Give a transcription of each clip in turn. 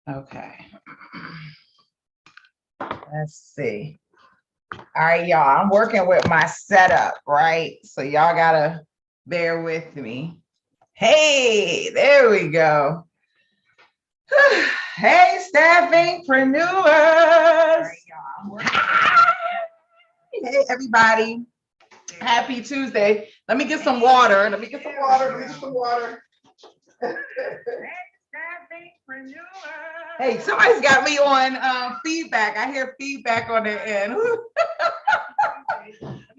Okay. Let's see. All right, y'all. I'm working with my setup, right? So y'all gotta bear with me. Hey, there we go. Hey, staffingpreneurs. Hey, everybody. Happy Tuesday. Let me get some water. Let me get some water. Hey, somebody's got me on feedback. I hear feedback on the end.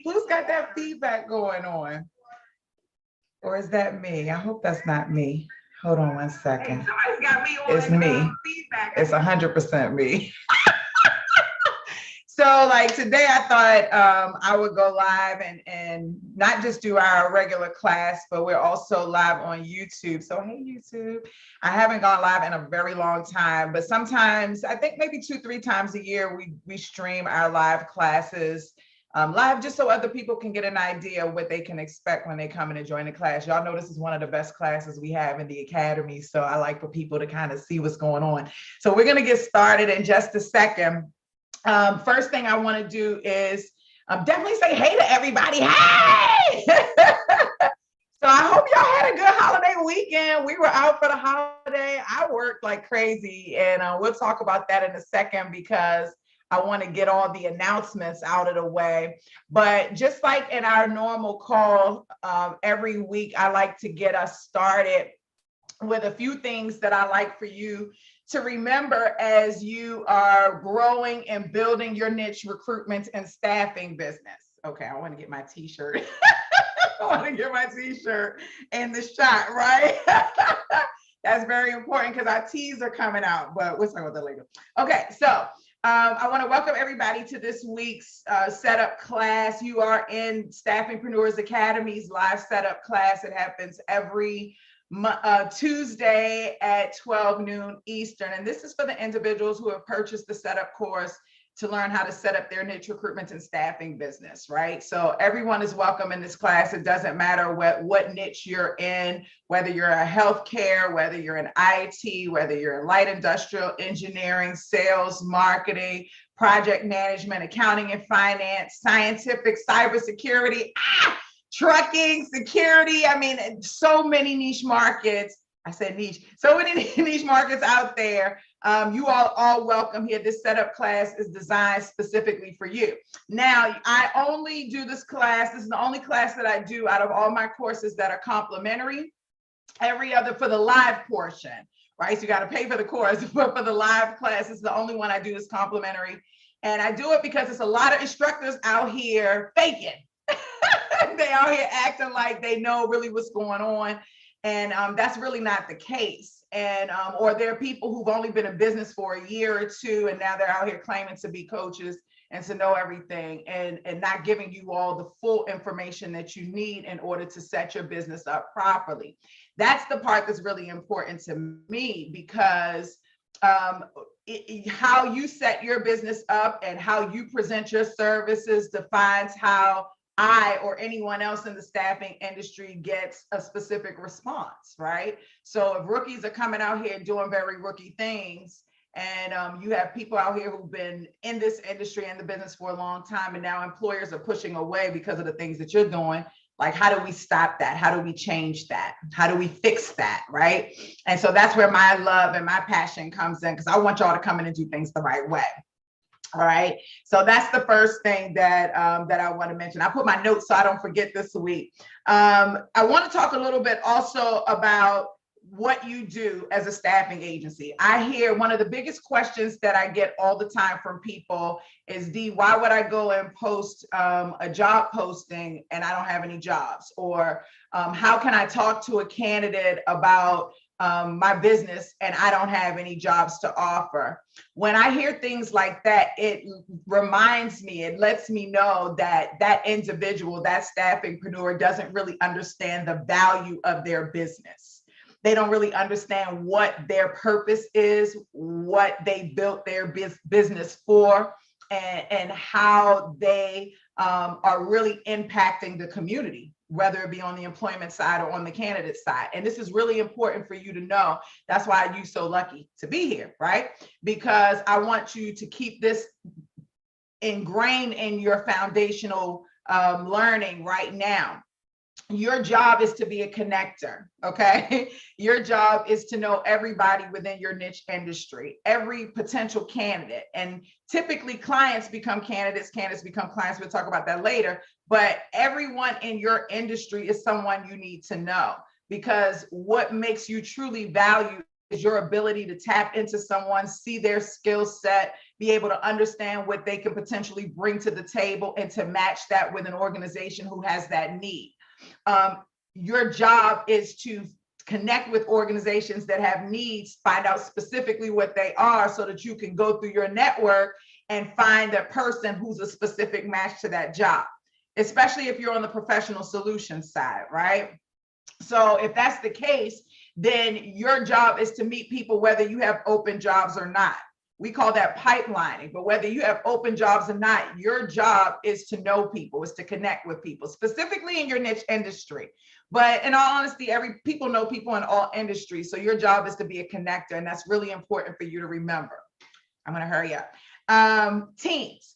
Who's got that feedback going on? Or is that me? I hope that's not me. Hold on one second. Hey, somebody's got me on it's me. Feedback. It's 100% me. So like today I thought I would go live and not just do our regular class, but we're also live on YouTube. So hey, YouTube. I haven't gone live in a very long time, but sometimes I think maybe 2-3 times a year we stream our live classes live just so other people can get an idea of what they can expect when they come in and join the class. Y'all know this is one of the best classes we have in the Academy. So I like for people to kind of see what's going on. So we're going to get started in just a second. First thing I want to do is definitely say hey to everybody. Hey! So I hope y'all had a good holiday weekend. We were out for the holiday. I worked like crazy, and we'll talk about that in a second because I want to get all the announcements out of the way. But just like in our normal call every week, I like to get us started with a few things that I like for you to remember as you are growing and building your niche recruitment and staffing business. Okay, I want to get my t-shirt. I want to get my t-shirt in the shot, right? That's very important because our teas are coming out, but we'll talk about that later. Okay, so I want to welcome everybody to this week's setup class. You are in Staffingpreneurs Academy's live setup class. It happens every Tuesday at 12 noon Eastern. And this is for the individuals who have purchased the setup course to learn how to set up their niche recruitment and staffing business, right? So everyone is welcome in this class. It doesn't matter what niche you're in, whether you're in healthcare, whether you're in IT, whether you're in light industrial engineering, sales, marketing, project management, accounting and finance, scientific, cybersecurity, trucking, security. I mean, so many niche markets. I said niche. So many niche markets out there. You all welcome here. This setup class is designed specifically for you. Now, I only do this class. This is the only class that I do out of all my courses that are complimentary. Every other for the live portion, right? So you got to pay for the course, but for the live class, it's the only one I do is complimentary. And I do it because it's a lot of instructors out here faking. They out here acting like they know really what's going on. And that's really not the case. And or there are people who've only been in business for a year or two, and now they're out here claiming to be coaches and to know everything and not giving you all the full information that you need in order to set your business up properly. That's the part that's really important to me because how you set your business up and how you present your services defines how I or anyone else in the staffing industry gets a specific response, right? So if rookies are coming out here doing very rookie things, and you have people out here who've been in this industry and the business for a long time, and now employers are pushing away because of the things that you're doing, like how do we stop that? How do we change that? How do we fix that, right? And so that's where my love and my passion comes in, because I want y'all to come in and do things the right way. All right, so that's the first thing that that I want to mention. I put my notes so I don't forget this week. I want to talk a little bit also about what you do as a staffing agency. I hear one of the biggest questions that I get all the time from people is, Dee, why would I go and post a job posting and I don't have any jobs? Or how can I talk to a candidate about my business and I don't have any jobs to offer? When I hear things like that, it reminds me, it lets me know that that individual, that staffingpreneur doesn't really understand the value of their business. They don't really understand what their purpose is, what they built their business for, and how they are really impacting the community, whether it be on the employment side or on the candidate side. And this is really important for you to know. That's why you're so lucky to be here, right? Because I want you to keep this ingrained in your foundational learning right now. Your job is to be a connector, okay? Your job is to know everybody within your niche industry, every potential candidate. And typically clients become candidates, candidates become clients. We'll talk about that later. But everyone in your industry is someone you need to know, because what makes you truly valued is your ability to tap into someone, see their skill set, be able to understand what they can potentially bring to the table, and to match that with an organization who has that need. Your job is to connect with organizations that have needs, find out specifically what they are so that you can go through your network and find a person who's a specific match to that job, especially if you're on the professional solutions side, right? So if that's the case, then your job is to meet people whether you have open jobs or not. We call that pipelining, but whether you have open jobs or not, your job is to know people, is to connect with people, specifically in your niche industry. But in all honesty, people know people in all industries. So your job is to be a connector, and that's really important for you to remember. I'm gonna hurry up. Teams.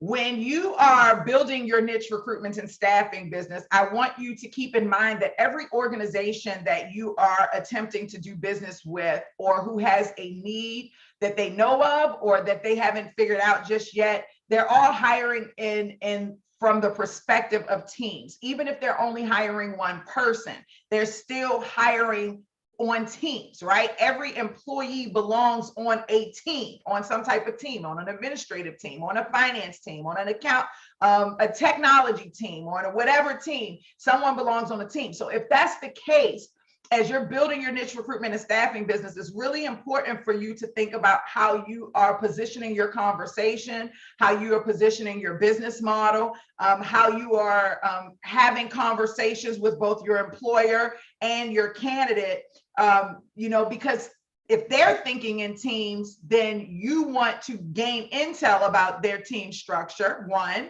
When you are building your niche recruitment and staffing business, I want you to keep in mind that every organization that you are attempting to do business with, or who has a need that they know of or that they haven't figured out just yet, they're all hiring in from the perspective of teams. Even if they're only hiring one person, they're still hiring on teams, right? Every employee belongs on a team, on some type of team, on an administrative team, on a finance team, on an account, a technology team, or on whatever team. Someone belongs on a team. So if that's the case, as you're building your niche recruitment and staffing business, it's really important for you to think about how you are positioning your conversation, how you are positioning your business model, how you are having conversations with both your employer and your candidate, because if they're thinking in teams, then you want to gain intel about their team structure, one.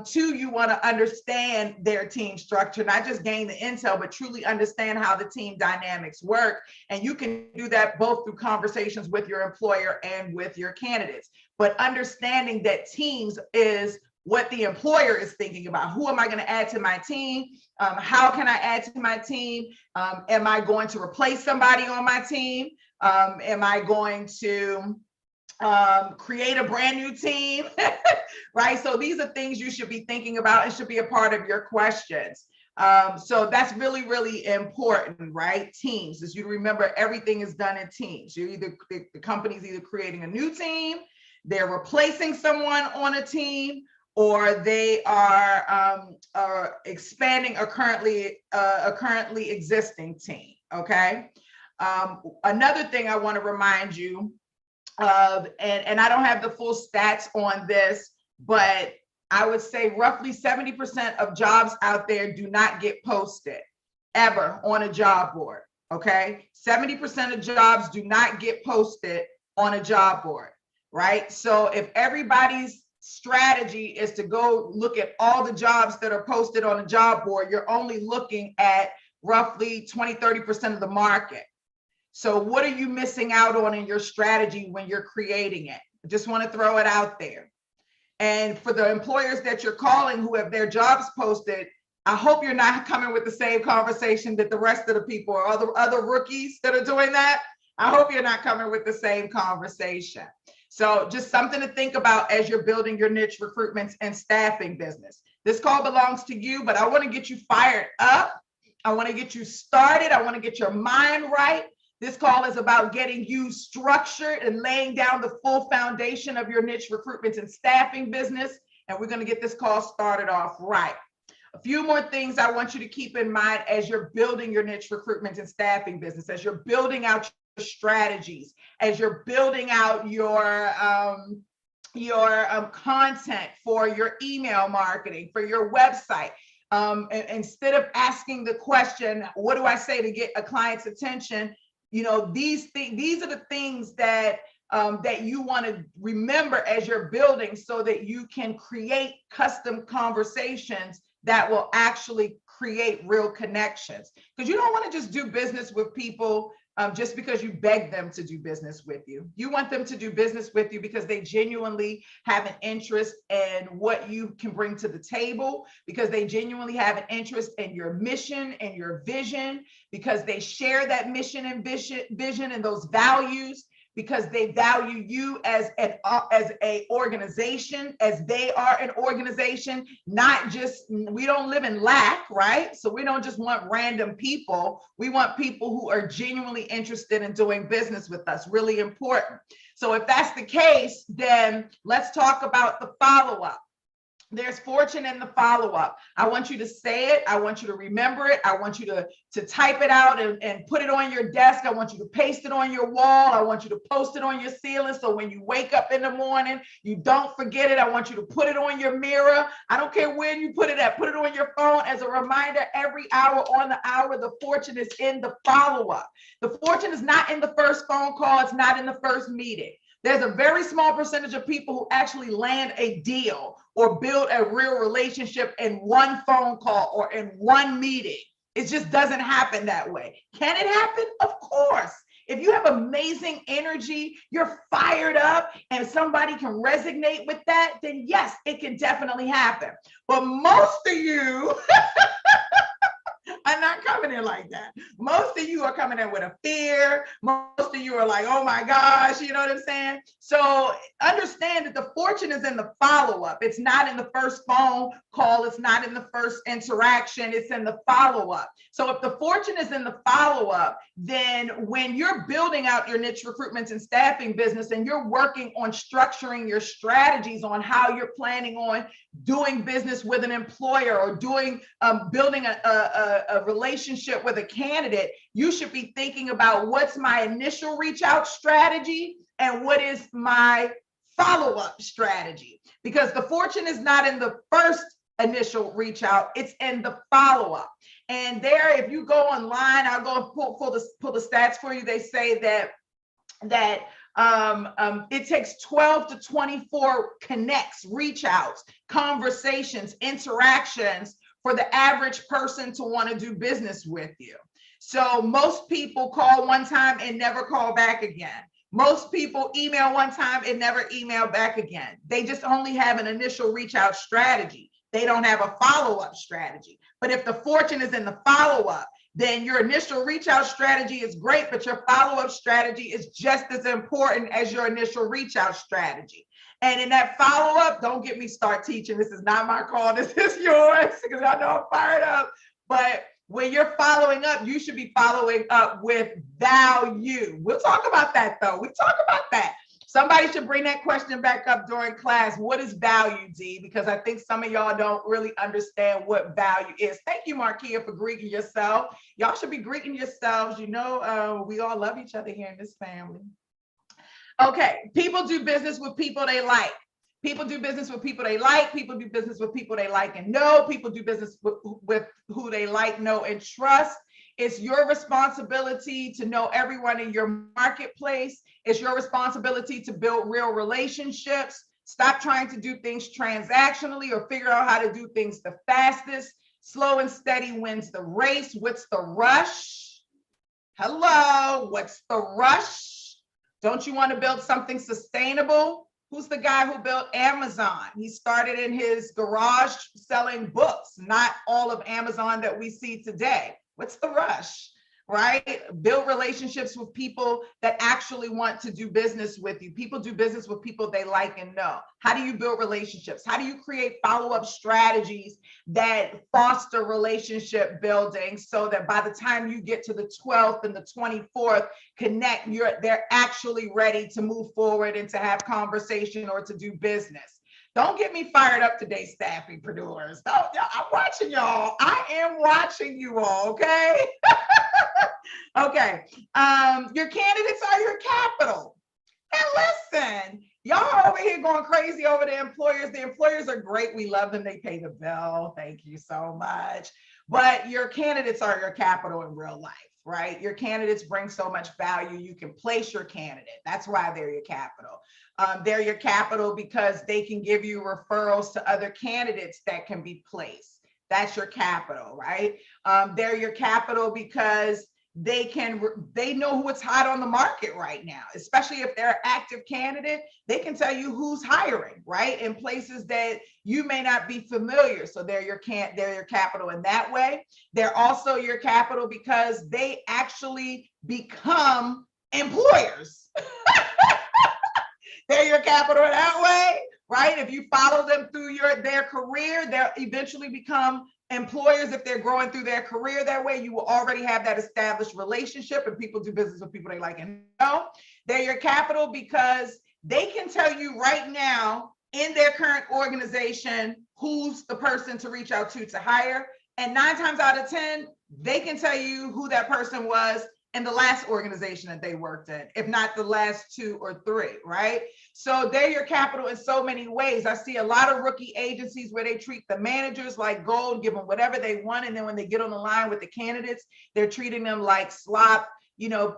Two, you want to understand their team structure, not just gain the intel, but truly understand how the team dynamics work. And you can do that both through conversations with your employer and with your candidates. But understanding that teams is what the employer is thinking about. Who am I going to add to my team? How can I add to my team? Am I going to replace somebody on my team? Am I going to create a brand new team? Right? So these are things you should be thinking about and should be a part of your questions. So that's really, really important, right? Teams, as you remember, everything is done in teams. The company's either creating a new team, they're replacing someone on a team, or they are expanding a currently existing team, okay? Another thing I want to remind you of, and I don't have the full stats on this, but I would say roughly 70% of jobs out there do not get posted ever on a job board, okay? 70% of jobs do not get posted on a job board, right? So if everybody's strategy is to go look at all the jobs that are posted on a job board, you're only looking at roughly 20-30% of the market. So what are you missing out on in your strategy when you're creating it? I just want to throw it out there. And for the employers that you're calling who have their jobs posted, I hope you're not coming with the same conversation that the rest of the people or other rookies that are doing that. I hope you're not coming with the same conversation. So just something to think about as you're building your niche recruitment and staffing business. This call belongs to you, but I want to get you fired up. I want to get you started. I want to get your mind right. This call is about getting you structured and laying down the full foundation of your niche recruitment and staffing business. And we're going to get this call started off right. A few more things I want you to keep in mind as you're building your niche recruitment and staffing business, as you're building out strategies, as you're building out your content for your email marketing, for your website. Instead of asking the question, what do I say to get a client's attention? These are the things that that you want to remember as you're building so that you can create custom conversations that will actually create real connections. Because you don't want to just do business with people just because you beg them to do business with you. You want them to do business with you because they genuinely have an interest in what you can bring to the table, because they genuinely have an interest in your mission and your vision, because they share that mission and vision and those values, because they value you as a organization, as they are an organization. Not just, we don't live in lack, right? So we don't just want random people. We want people who are genuinely interested in doing business with us. Really important. So if that's the case, then let's talk about the follow-up. There's fortune in the follow-up. I want you to say it. I want you to remember it. I want you to type it out and put it on your desk. I want you to paste it on your wall. I want you to post it on your ceiling. So when you wake up in the morning, you don't forget it. I want you to put it on your mirror. I don't care where you put it at. Put it on your phone as a reminder every hour on the hour. The fortune is in the follow-up. The fortune is not in the first phone call. It's not in the first meeting. There's a very small percentage of people who actually land a deal or build a real relationship in one phone call or in one meeting. It just doesn't happen that way. Can it happen? Of course. If you have amazing energy, you're fired up, and somebody can resonate with that, then yes, it can definitely happen. But most of you I'm not coming in like that. Most of you are coming in with a fear. Most of you are like, oh my gosh, you know what I'm saying? So understand that the fortune is in the follow-up. It's not in the first phone call. It's not in the first interaction. It's in the follow-up. So if the fortune is in the follow-up, then when you're building out your niche recruitment and staffing business and you're working on structuring your strategies on how you're planning on doing business with an employer or doing building a relationship with a candidate, you should be thinking about what's my initial reach out strategy and what is my follow-up strategy. Because the fortune is not in the first initial reach out, it's in the follow-up. And there, if you go online, I'll go and pull the stats for you. They say that it takes 12 to 24 connects, reach outs, conversations, interactions for the average person to want to do business with you. So most people call one time and never call back again. Most people email one time and never email back again. They just only have an initial reach out strategy. They don't have a follow-up strategy. But if the fortune is in the follow-up, then your initial reach out strategy is great, but your follow-up strategy is just as important as your initial reach out strategy. And in that follow-up, don't get me start teaching. This is not my call. This is yours, because I know I'm fired up. But when you're following up, you should be following up with value. We'll talk about that, though. We talk about that. Somebody should bring that question back up during class. What is value, D? Because I think some of y'all don't really understand what value is. Thank you, Markia, for greeting yourself. Y'all should be greeting yourselves. You know, we all love each other here in this family. Okay, people do business with people they like. People do business with people they like. People do business with people they like and know. People do business with who they like, know, and trust. It's your responsibility to know everyone in your marketplace. It's your responsibility to build real relationships. Stop trying to do things transactionally or figure out how to do things the fastest. Slow and steady wins the race. What's the rush? Hello, what's the rush? Don't you want to build something sustainable? Who's the guy who built Amazon? He started in his garage selling books, not all of Amazon that we see today. What's the rush, right? Build relationships with people that actually want to do business with you. People do business with people they like and know. How do you build relationships? How do you create follow-up strategies that foster relationship building so that by the time you get to the 12th and the 24th connect, they're actually ready to move forward and to have conversation or to do business? Don't get me fired up today, staffingpreneurs. I'm watching y'all. I am watching you all, okay? Okay. Your candidates are your capital. And listen, y'all are over here going crazy over the employers. The employers are great. We love them. They pay the bill. Thank you so much. But your candidates are your capital in real life. right? Your candidates bring so much value. You can place your candidate. That's why they're your capital. They're your capital because they can give you referrals to other candidates that can be placed. That's your capital, right? They're your capital because they know what's hot on the market right now, especially if they're an active candidate. They can tell you who's hiring, right, in places that you may not be familiar. So they're your capital in that way. They're also your capital because they actually become employers. They're your capital that way, right? If you follow them through their career, they'll eventually become employers. If they're growing through their career that way, you will already have that established relationship, and people do business with people they like and know. They're your capital because they can tell you right now in their current organization who's the person to reach out to hire. And 9 times out of 10, they can tell you who that person was in the last organization that they worked in, if not the last 2 or 3, right? So they're your capital in so many ways. I see a lot of rookie agencies where they treat the managers like gold, give them whatever they want. And then when they get on the line with the candidates, they're treating them like slop,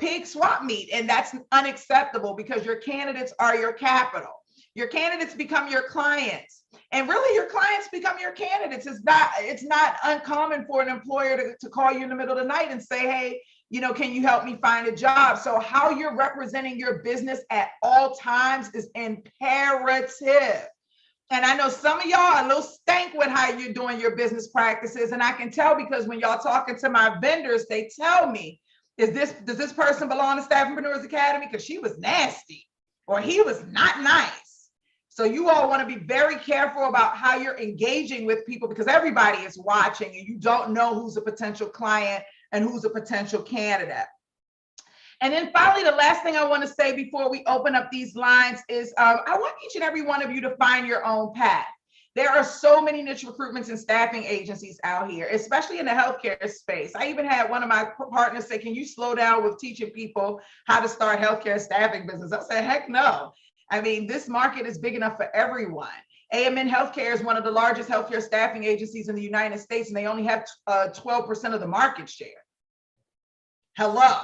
pig swap meat. And that's unacceptable because your candidates are your capital. Your candidates become your clients. And really, your clients become your candidates. It's not uncommon for an employer to call you in the middle of the night and say, hey, can you help me find a job? So how you're representing your business at all times is imperative. And I know some of y'all are a little stank with how you're doing your business practices. And I can tell because when y'all talking to my vendors, they tell me, does this person belong to Staffingpreneurs Academy? Because she was nasty or he was not nice. So you all want to be very careful about how you're engaging with people because everybody is watching and you don't know who's a potential client and who's a potential candidate. And then finally, the last thing I want to say before we open up these lines is I want each and every one of you to find your own path. There are so many niche recruitments and staffing agencies out here, especially in the healthcare space. I even had one of my partners say, can you slow down with teaching people how to start healthcare staffing business? I said, heck no. I mean, this market is big enough for everyone. AMN Healthcare is one of the largest healthcare staffing agencies in the United States, and they only have 12% of the market share. Hello.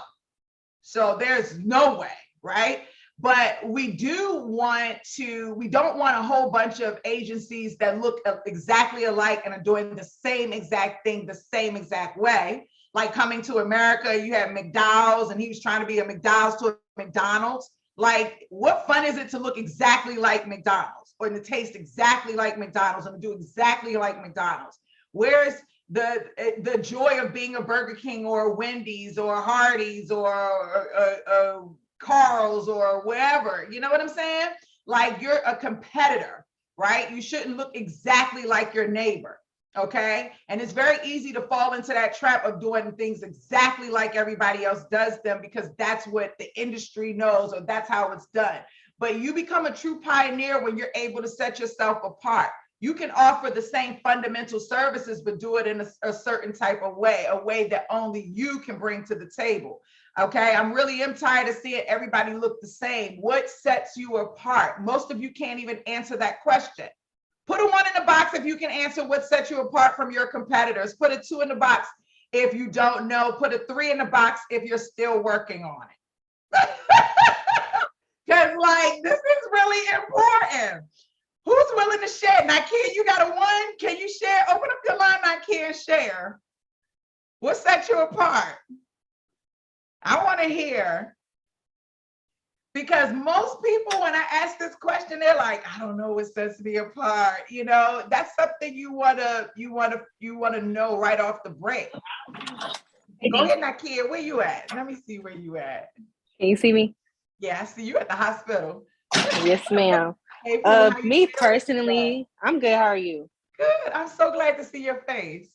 So there's no way, right? But we don't want a whole bunch of agencies that look exactly alike and are doing the same exact thing, the same exact way. Like Coming to America, you have McDowell's and he was trying to be a McDowell's to a McDonald's. Like, what fun is it to look exactly like McDonald's or to taste exactly like McDonald's and to do exactly like McDonald's? Where's the joy of being a Burger King or a Wendy's or a Hardee's or a Carl's or wherever? You know what I'm saying? Like, you're a competitor, right? You shouldn't look exactly like your neighbor. Okay. And it's very easy to fall into that trap of doing things exactly like everybody else does them because that's what the industry knows or that's how it's done. But you become a true pioneer when you're able to set yourself apart. You can offer the same fundamental services, but do it in a certain type of way, a way that only you can bring to the table. Okay. I'm tired of seeing everybody look the same. What sets you apart? Most of you can't even answer that question. Put a 1 in the box if you can answer what sets you apart from your competitors. Put a 2 in the box if you don't know. Put a 3 in the box if you're still working on it. Because this is really important. Who's willing to share? Nakia, you got a 1? Can you share? Open up your line, Nakia, and share. What sets you apart? I want to hear. Because most people, when I ask this question, they're like, I don't know what sets me apart. That's something you wanna know right off the break. Go ahead, Nakia. Where you at? Let me see where you at. Can you see me? Yeah, I see you at the hospital. Yes, ma'am. Hey, me personally, I'm good. How are you? Good. I'm so glad to see your face.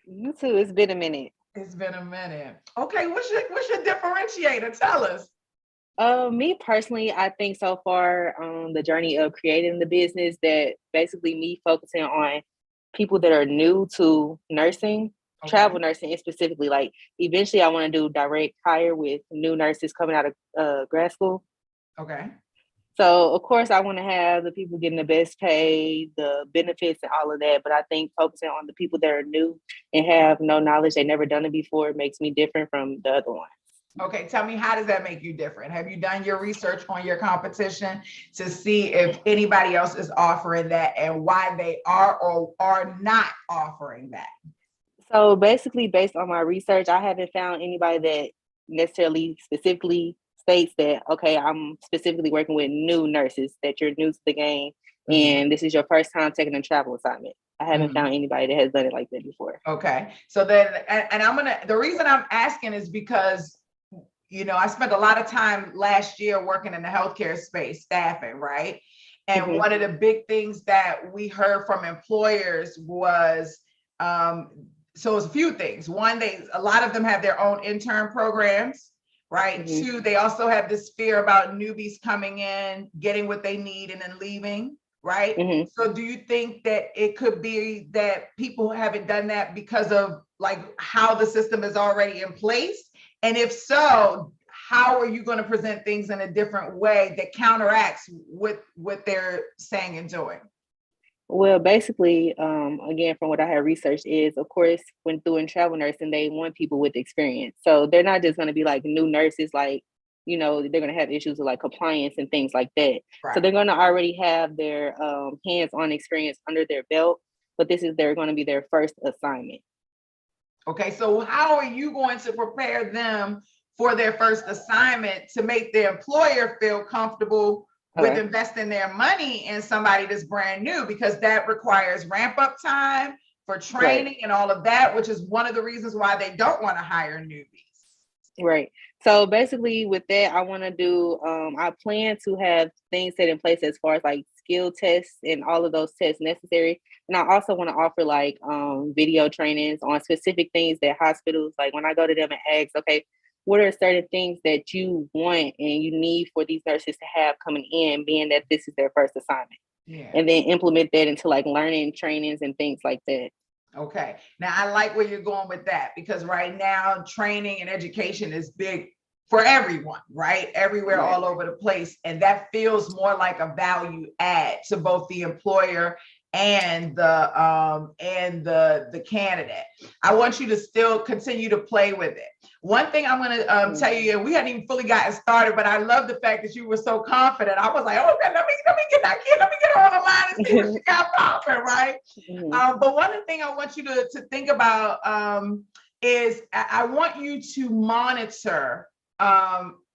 You too. It's been a minute. It's been a minute. Okay, what's your differentiator? Tell us. Me personally, I think so far on the journey of creating the business that basically me focusing on people that are new to nursing, travel nursing, and specifically eventually I want to do direct hire with new nurses coming out of grad school. Okay. So of course I want to have the people getting the best pay, the benefits and all of that. But I think focusing on the people that are new and have no knowledge, they never done it before, makes me different from the other ones. Okay, tell me, how does that make you different? Have you done your research on your competition to see if anybody else is offering that and why they are or are not offering that? So basically, based on my research, I haven't found anybody that necessarily specifically states that, okay, I'm specifically working with new nurses, that you're new to the game, and this is your first time taking a travel assignment. I haven't found anybody that has done it like that before. Okay, so then, and the reason I'm asking is because, you know, I spent a lot of time last year working in the healthcare space, staffing, right? And one of the big things that we heard from employers was, so it's a few things. One, a lot of them have their own intern programs, right? Two, they also have this fear about newbies coming in, getting what they need and then leaving, right? So do you think that it could be that people haven't done that because of like how the system is already in place? And if so, how are you going to present things in a different way that counteracts what they're saying and doing? Well, basically, again, from what I have researched is, of course, when doing travel nursing, they want people with experience. So they're not just going to be like new nurses, like, you know, they're going to have issues with like compliance and things like that. Right. So they're going to already have their hands-on experience under their belt, but they're going to be their first assignment. Okay, so how are you going to prepare them for their first assignment to make the employer feel comfortable with investing their money in somebody that's brand new? Because that requires ramp up time for training and all of that, which is one of the reasons why they don't want to hire newbies. Right. So basically with that, I want to do, I plan to have things set in place as far as like skill tests and all of those tests necessary. And I also want to offer like video trainings on specific things that hospitals, like when I go to them and ask, okay, what are certain things that you want and you need for these nurses to have coming in, being that this is their first assignment? Yeah. And then implement that into like learning trainings and things like that. Okay. Now I like where you're going with that, because right now training and education is big for everyone, right? Everywhere, all over the place. And that feels more like a value add to both the employer and the candidate. I want you to still continue to play with it. One thing I'm going to tell you, we hadn't even fully gotten started, but I love the fact that you were so confident. I was like, oh, let me get that kid, let me get her on the line and see what she got popping, right? But one thing I want you to think about is I want you to monitor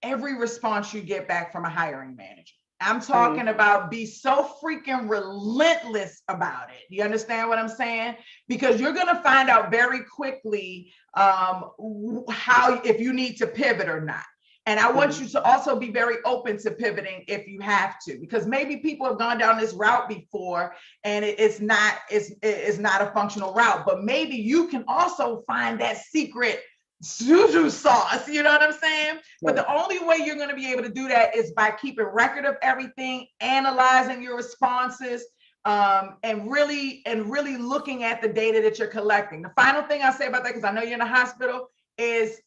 every response you get back from a hiring manager. I'm talking about be so freaking relentless about it. You understand what I'm saying? Because you're going to find out very quickly if you need to pivot or not. And I want you to also be very open to pivoting if you have to, because maybe people have gone down this route before and it's not a functional route, but maybe you can also find that secret juju sauce, you know what I'm saying? But the only way you're going to be able to do that is by keeping record of everything, analyzing your responses, and really looking at the data that you're collecting. The final thing I'll say about that, because I know you're in a hospital, is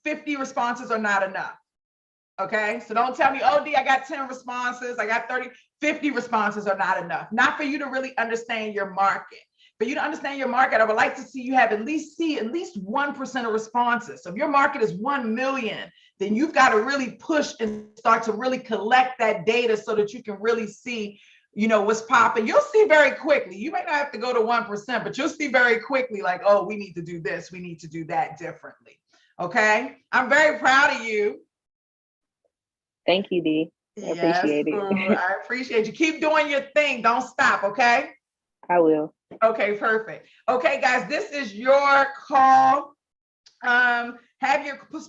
50 responses are not enough. Okay, so don't tell me, oh, D, I got 10 responses, I got 30, 50 responses are not enough. Not for you to really understand your market. For you to understand your market, I would like to see you have at least 1% of responses. So if your market is 1 million, then you've got to really push and start to really collect that data so that you can really see, you know, what's popping. You'll see very quickly. You may not have to go to 1%, but you'll see very quickly like, oh, we need to do this, we need to do that differently. Okay, I'm very proud of you. Thank you, Dee. I appreciate it. I appreciate you. Keep doing your thing. Don't stop, okay? I will. Okay, perfect. Okay, guys, this is your call.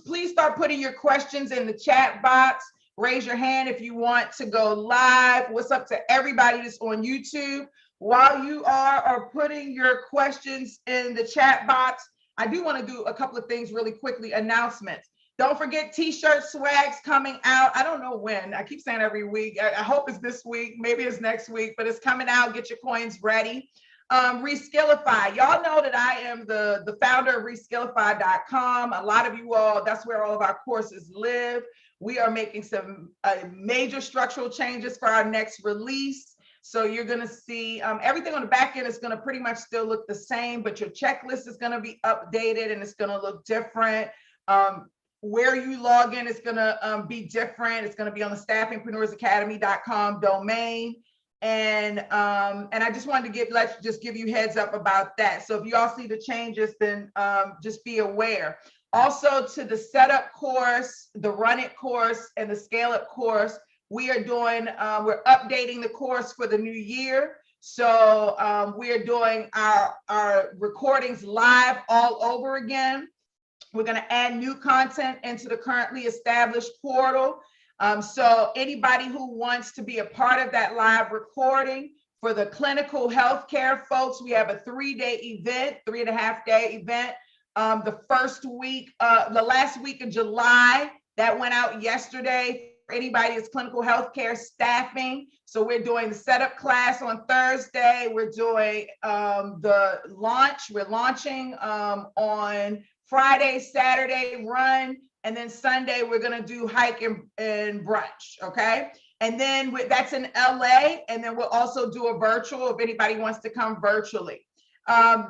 Please start putting your questions in the chat box. Raise your hand if you want to go live. What's up to everybody that's on YouTube? While you are putting your questions in the chat box, I do want to do a couple of things really quickly. Announcements. Don't forget t-shirt swags coming out. I don't know when. I keep saying every week. I hope it's this week. Maybe it's next week, but it's coming out. Get your coins ready. Reskillify. Y'all know that I am the founder of Reskillify.com. A lot of you all, that's where all of our courses live. We are making some major structural changes for our next release. So you're going to see everything on the back end is going to pretty much still look the same, but your checklist is going to be updated and it's going to look different. Where you log in is going to be different. It's going to be on the staffingpreneursacademy.com domain. And I just wanted to give you heads up about that. So if you all see the changes, then just be aware. Also, to the setup course, the run it course, and the scale up course, we're updating the course for the new year. So we are doing our recordings live all over again. We're going to add new content into the currently established portal. So anybody who wants to be a part of that live recording, for the clinical healthcare folks, we have a 3-day event, 3.5-day event. The last week of July, that went out yesterday for anybody that's clinical healthcare staffing. So we're doing the setup class on Thursday. We're doing the launch. We're launching on Friday, Saturday run. And then Sunday, we're going to do hike and brunch, okay? And then that's in LA. And then we'll also do a virtual if anybody wants to come virtually.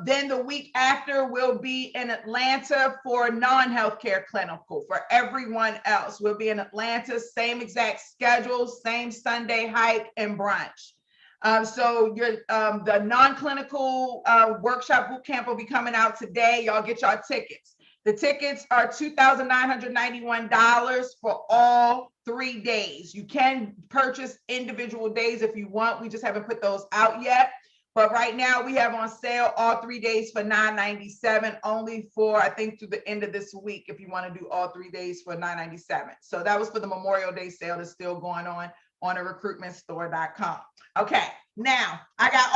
Then the week after, we'll be in Atlanta for non-healthcare clinical. For everyone else, we'll be in Atlanta, same exact schedule, same Sunday hike and brunch. So the non-clinical workshop boot camp will be coming out today. Y'all get y'all tickets. The tickets are $2,991 for all 3 days. You can purchase individual days if you want. We just haven't put those out yet. But right now we have on sale all 3 days for $997, only for, I think, through the end of this week, if you want to do all 3 days for $997. So that was for the Memorial Day sale that's still going on the recruitmentstore.com. Okay, now I got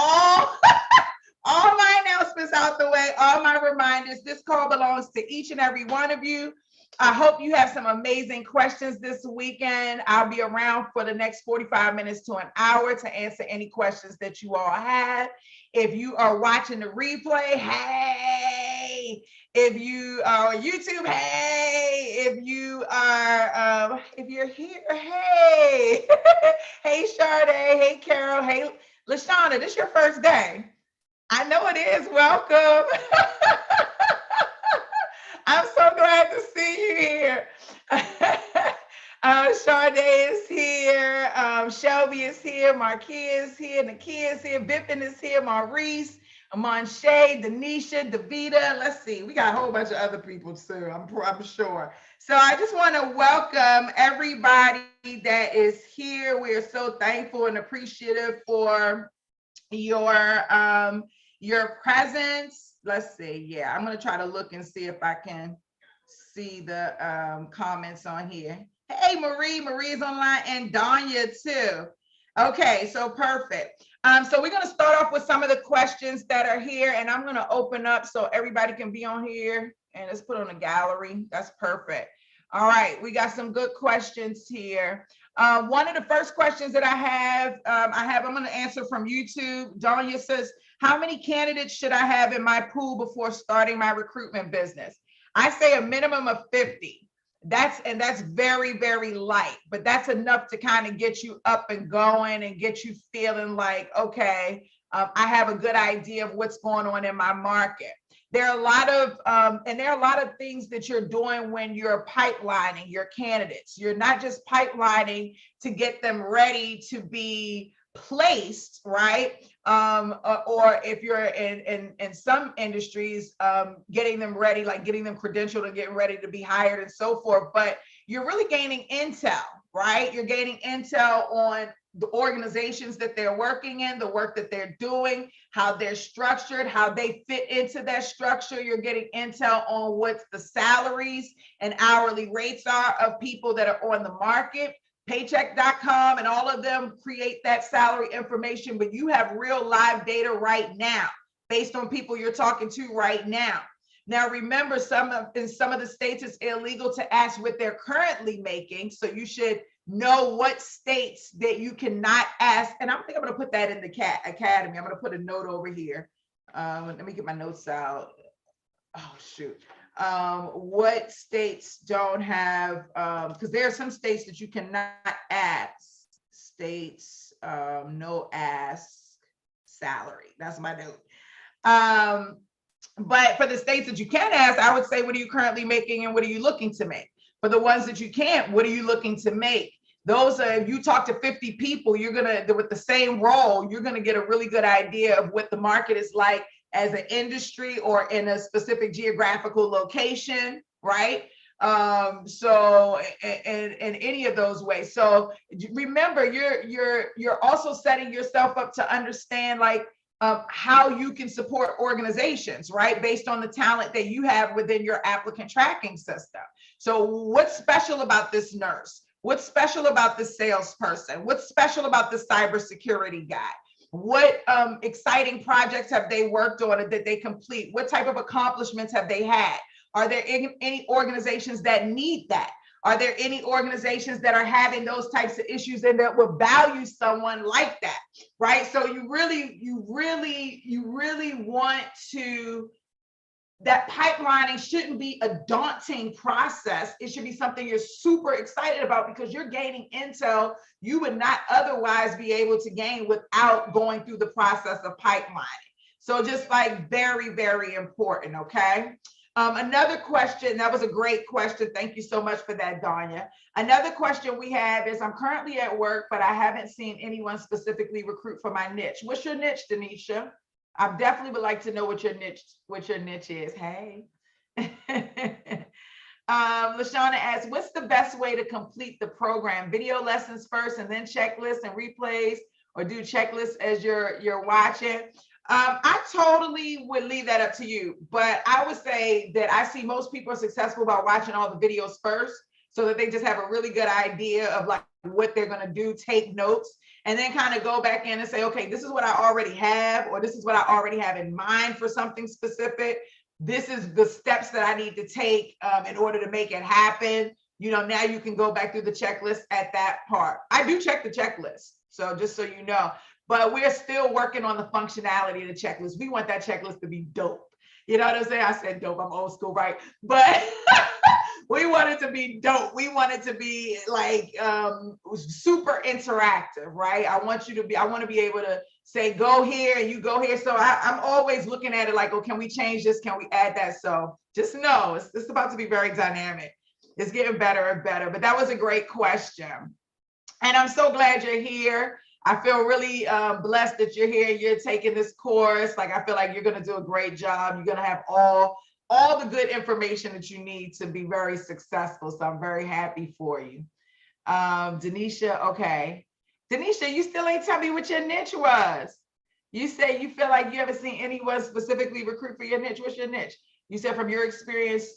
all my announcements out the way, all my reminders. This call belongs to each and every one of you. I hope you have some amazing questions this weekend. I'll be around for the next 45 minutes to an hour to answer any questions that you all have. If you are watching the replay, hey. If you are on YouTube, hey. If you're here, hey. Hey, Sade, hey, Carol, hey, LaShawna, this is your first day. I know it is. Welcome. I'm so glad to see you here. Sade is here. Shelby is here. Marquis is here. Nakia is here. Bippin is here. Maurice, Monche, Denisha, Davita. Let's see. We got a whole bunch of other people too, I'm sure. So I just want to welcome everybody that is here. We are so thankful and appreciative for your presence. Let's see. Yeah, I'm going to try to look and see if I can see the comments on here. Hey, Marie is online, and Danya too. Okay, so perfect. So we're going to start off with some of the questions that are here, and I'm going to open up so everybody can be on here, and let's put on a gallery. That's perfect. All right, we got some good questions here. One of the first questions that I'm going to answer from YouTube. Danya says, how many candidates should I have in my pool before starting my recruitment business? I say a minimum of 50. That's very, very light, but that's enough to kind of get you up and going and get you feeling like, okay, I have a good idea of what's going on in my market. There are a lot of things that you're doing when you're pipelining your candidates. You're not just pipelining to get them ready to be placed, right? Or if you're in some industries, getting them ready, like getting them credentialed and getting ready to be hired and so forth. But you're really gaining intel, right? You're gaining intel on the organizations that they're working in, the work that they're doing, how they're structured, how they fit into that structure. You're getting intel on what the salaries and hourly rates are of people that are on the market. Paycheck.com and all of them create that salary information, but you have real live data right now based on people you're talking to right now. Now, remember, in some of the states, it's illegal to ask what they're currently making. So you should know what states that you cannot ask. And I think I'm going to put that in the Academy. I'm going to put a note over here Let me get my notes out. Oh, shoot. What states don't have, because there are some states that you cannot ask states, no ask salary. That's my note. But for the states that you can ask, I would say, what are you currently making and what are you looking to make? For the ones that you can't, what are you looking to make? Those are, if you talk to 50 people, you're gonna, with the same role, you're gonna get a really good idea of what the market is like as an industry or in a specific geographical location, right? So in any of those ways. So remember, you're also setting yourself up to understand like how you can support organizations, right? Based on the talent that you have within your applicant tracking system. So what's special about this nurse? What's special about this salesperson? What's special about this cybersecurity guy? What exciting projects have they worked on that they complete? What type of accomplishments have they had? Are there any organizations that need that? Are there any organizations that are having those types of issues and that will value someone like that, right? So you really want to, that pipelining shouldn't be a daunting process. It should be something you're super excited about because you're gaining intel you would not otherwise be able to gain without going through the process of pipelining. So just like very, very important, okay? Another question, that was a great question. Thank you so much for that, Danya. Another question we have is, I'm currently at work, but I haven't seen anyone specifically recruit for my niche. What's your niche, Denisha? I definitely would like to know what your niche is. Hey. Lashana asks, what's the best way to complete the program? Video lessons first and then checklists and replays, or do checklists as you're watching? I totally would leave that up to you, but I would say that I see most people are successful by watching all the videos first so that they just have a really good idea of like what they're going to do, take notes, and then kind of go back in and say, okay, this is what I already have, or this is what I already have in mind for something specific. This is the steps that I need to take in order to make it happen. You know, now you can go back through the checklist at that part. I do check the checklist. So just so you know, but we're still working on the functionality of the checklist. We want that checklist to be dope. You know what I'm saying? I said dope, I'm old school, right? But we want it to be dope. We want it to be like super interactive, right? I want to be able to say, go here and you go here. So I'm always looking at it like, oh, can we change this? Can we add that? So just know it's about to be very dynamic. It's getting better and better, but that was a great question. And I'm so glad you're here. I feel really blessed that you're here. You're taking this course. Like, I feel like you're going to do a great job. You're going to have all the good information that you need to be very successful. So I'm very happy for you. Denisha, okay. Denisha, you still ain't tell me what your niche was. You say you feel like you haven't seen anyone specifically recruit for your niche. What's your niche? You said from your experience,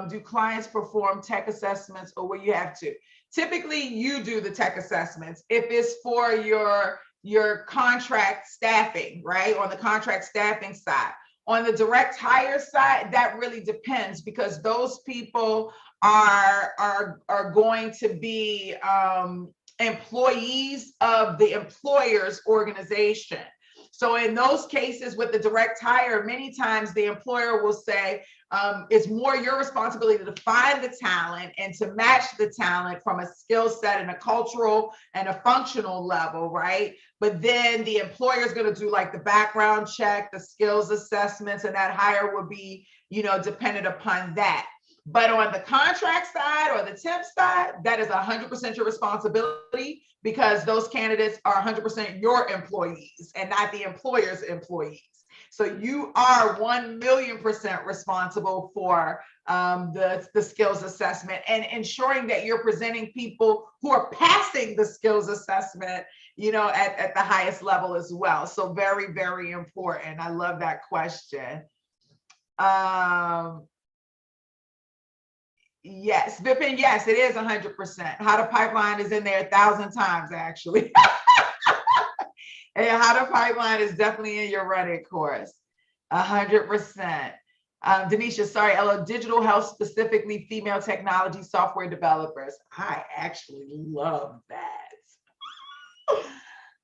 do clients perform tech assessments or will you have to? Typically, you do the tech assessments. If it's for your contract staffing, right? On the contract staffing side. On the direct hire side, that really depends because those people are going to be employees of the employer's organization. So in those cases with the direct hire, many times the employer will say, it's more your responsibility to find the talent and to match the talent from a skill set and a cultural and a functional level, right? But then the employer is going to do like the background check, the skills assessments, and that hire will be, you know, dependent upon that. But on the contract side or the temp side, that is 100% your responsibility because those candidates are 100% your employees and not the employer's employees. So you are 1,000,000% responsible for the skills assessment and ensuring that you're presenting people who are passing the skills assessment, you know, at the highest level as well. So very, very important. I love that question. Yes, Vipin, yes, it is 100%. How to pipeline is in there 1,000 times, actually. And how to pipeline is definitely in your running course, 100%. Denisha, sorry, Ella, digital health, specifically female technology software developers. I actually love that.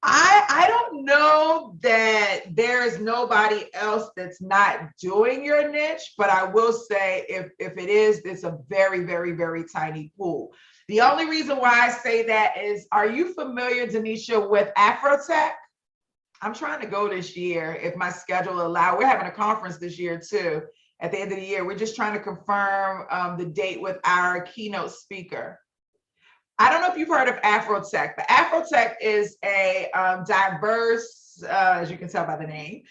I don't know that there is nobody else that's not doing your niche, but I will say if it is, it's a very, very, very tiny pool. The only reason why I say that is, are you familiar, Denisha, with Afrotech? I'm trying to go this year if my schedule allow. We're having a conference this year too. At the end of the year, we're just trying to confirm the date with our keynote speaker. I don't know if you've heard of Afrotech, but Afrotech is a diverse, as you can tell by the name,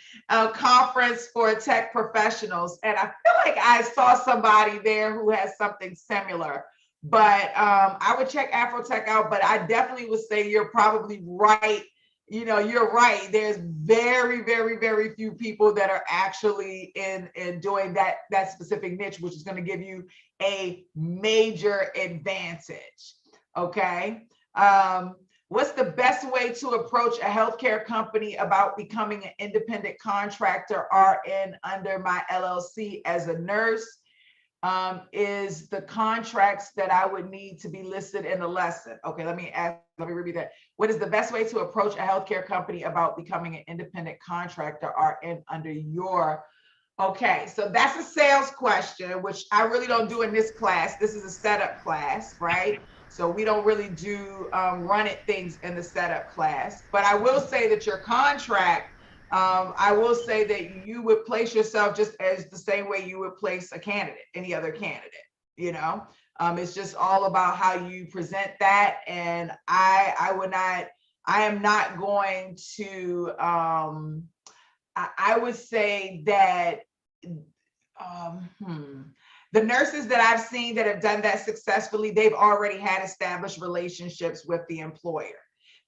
conference for tech professionals. And I feel like I saw somebody there who has something similar, but I would check Afrotech out, but I definitely would say you're probably right. You know, you're right. There's very, very, very few people that are actually in doing that specific niche, which is going to give you a major advantage. Okay. What's the best way to approach a healthcare company about becoming an independent contractor RN under my LLC as a nurse? Is the contracts that I would need to be listed in the lesson. Okay, let me repeat that. What is the best way to approach a healthcare company about becoming an independent contractor RN under your? Okay, so that's a sales question, which I really don't do in this class. This is a setup class, right? So we don't really do run it things in the setup class. But I will say that your contract, I will say that you would place yourself just as the same way you would place a candidate, any other candidate, you know? It's just all about how you present that. And I am not going to, I would say that the nurses that I've seen that have done that successfully, they've already had established relationships with the employer.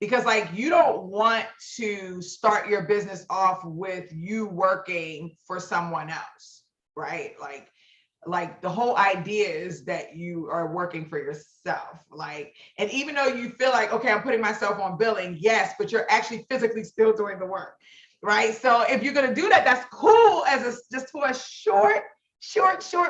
Because like, you don't want to start your business off with you working for someone else, right? Like the whole idea is that you are working for yourself. Like, and even though you feel like, okay, I'm putting myself on billing, yes, but you're actually physically still doing the work, right? So if you're gonna do that, that's cool just for a short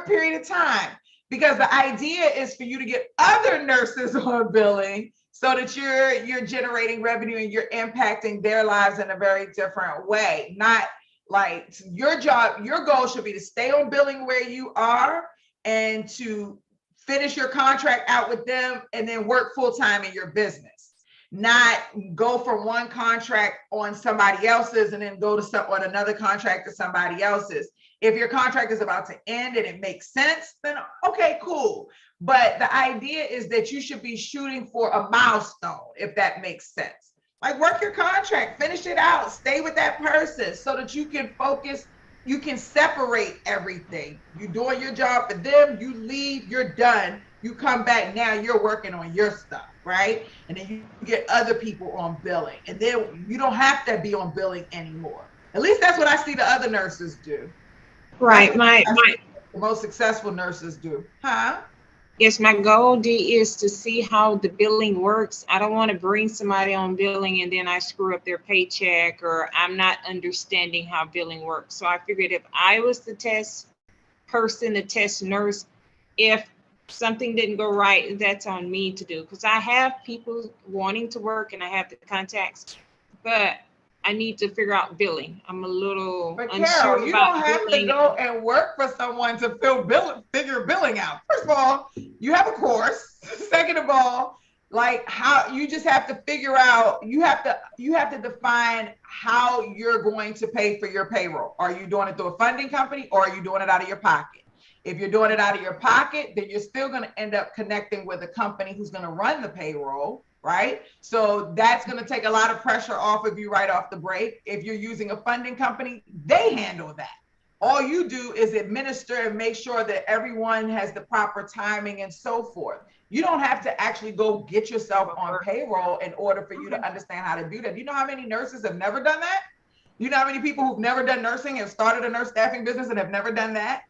period of time. Because the idea is for you to get other nurses on billing so that you're generating revenue and you're impacting their lives in a very different way. Not like your job, your goal should be to stay on billing where you are and to finish your contract out with them and then work full-time in your business. Not go from one contract on somebody else's and then go to on another contract to somebody else's. If your contract is about to end and it makes sense, then okay, cool. But the idea is that you should be shooting for a milestone, if that makes sense. Like, work your contract, finish it out, stay with that person so that you can focus, you can separate everything. You're doing your job for them, you leave, you're done, you come back, now you're working on your stuff, right? And then you get other people on billing. And then you don't have to be on billing anymore. At least that's what I see the other nurses do. Right. The most successful nurses do. Huh? Yes, my goal, D, is to see how the billing works. I don't want to bring somebody on billing and then I screw up their paycheck, or I'm not understanding how billing works. So I figured if I was the test person, the test nurse, if something didn't go right, that's on me to do. Because I have people wanting to work and I have the contacts, but I need to figure out billing. I'm a little unsure Carol, you about don't have billing. to go and work for someone to figure billing out. First of all, you have a course. Second of all, like, how you just have to figure out, you have to define how you're going to pay for your payroll. Are you doing it through a funding company or are you doing it out of your pocket? If you're doing it out of your pocket, then you're still going to end up connecting with a company who's going to run the payroll, right? So that's going to take a lot of pressure off of you right off the break. If you're using a funding company, they handle that. All you do is administer and make sure that everyone has the proper timing and so forth. You don't have to actually go get yourself on payroll in order for you to understand how to do that. Do you know how many nurses have never done that? You know how many people who've never done nursing have started a nurse staffing business and have never done that?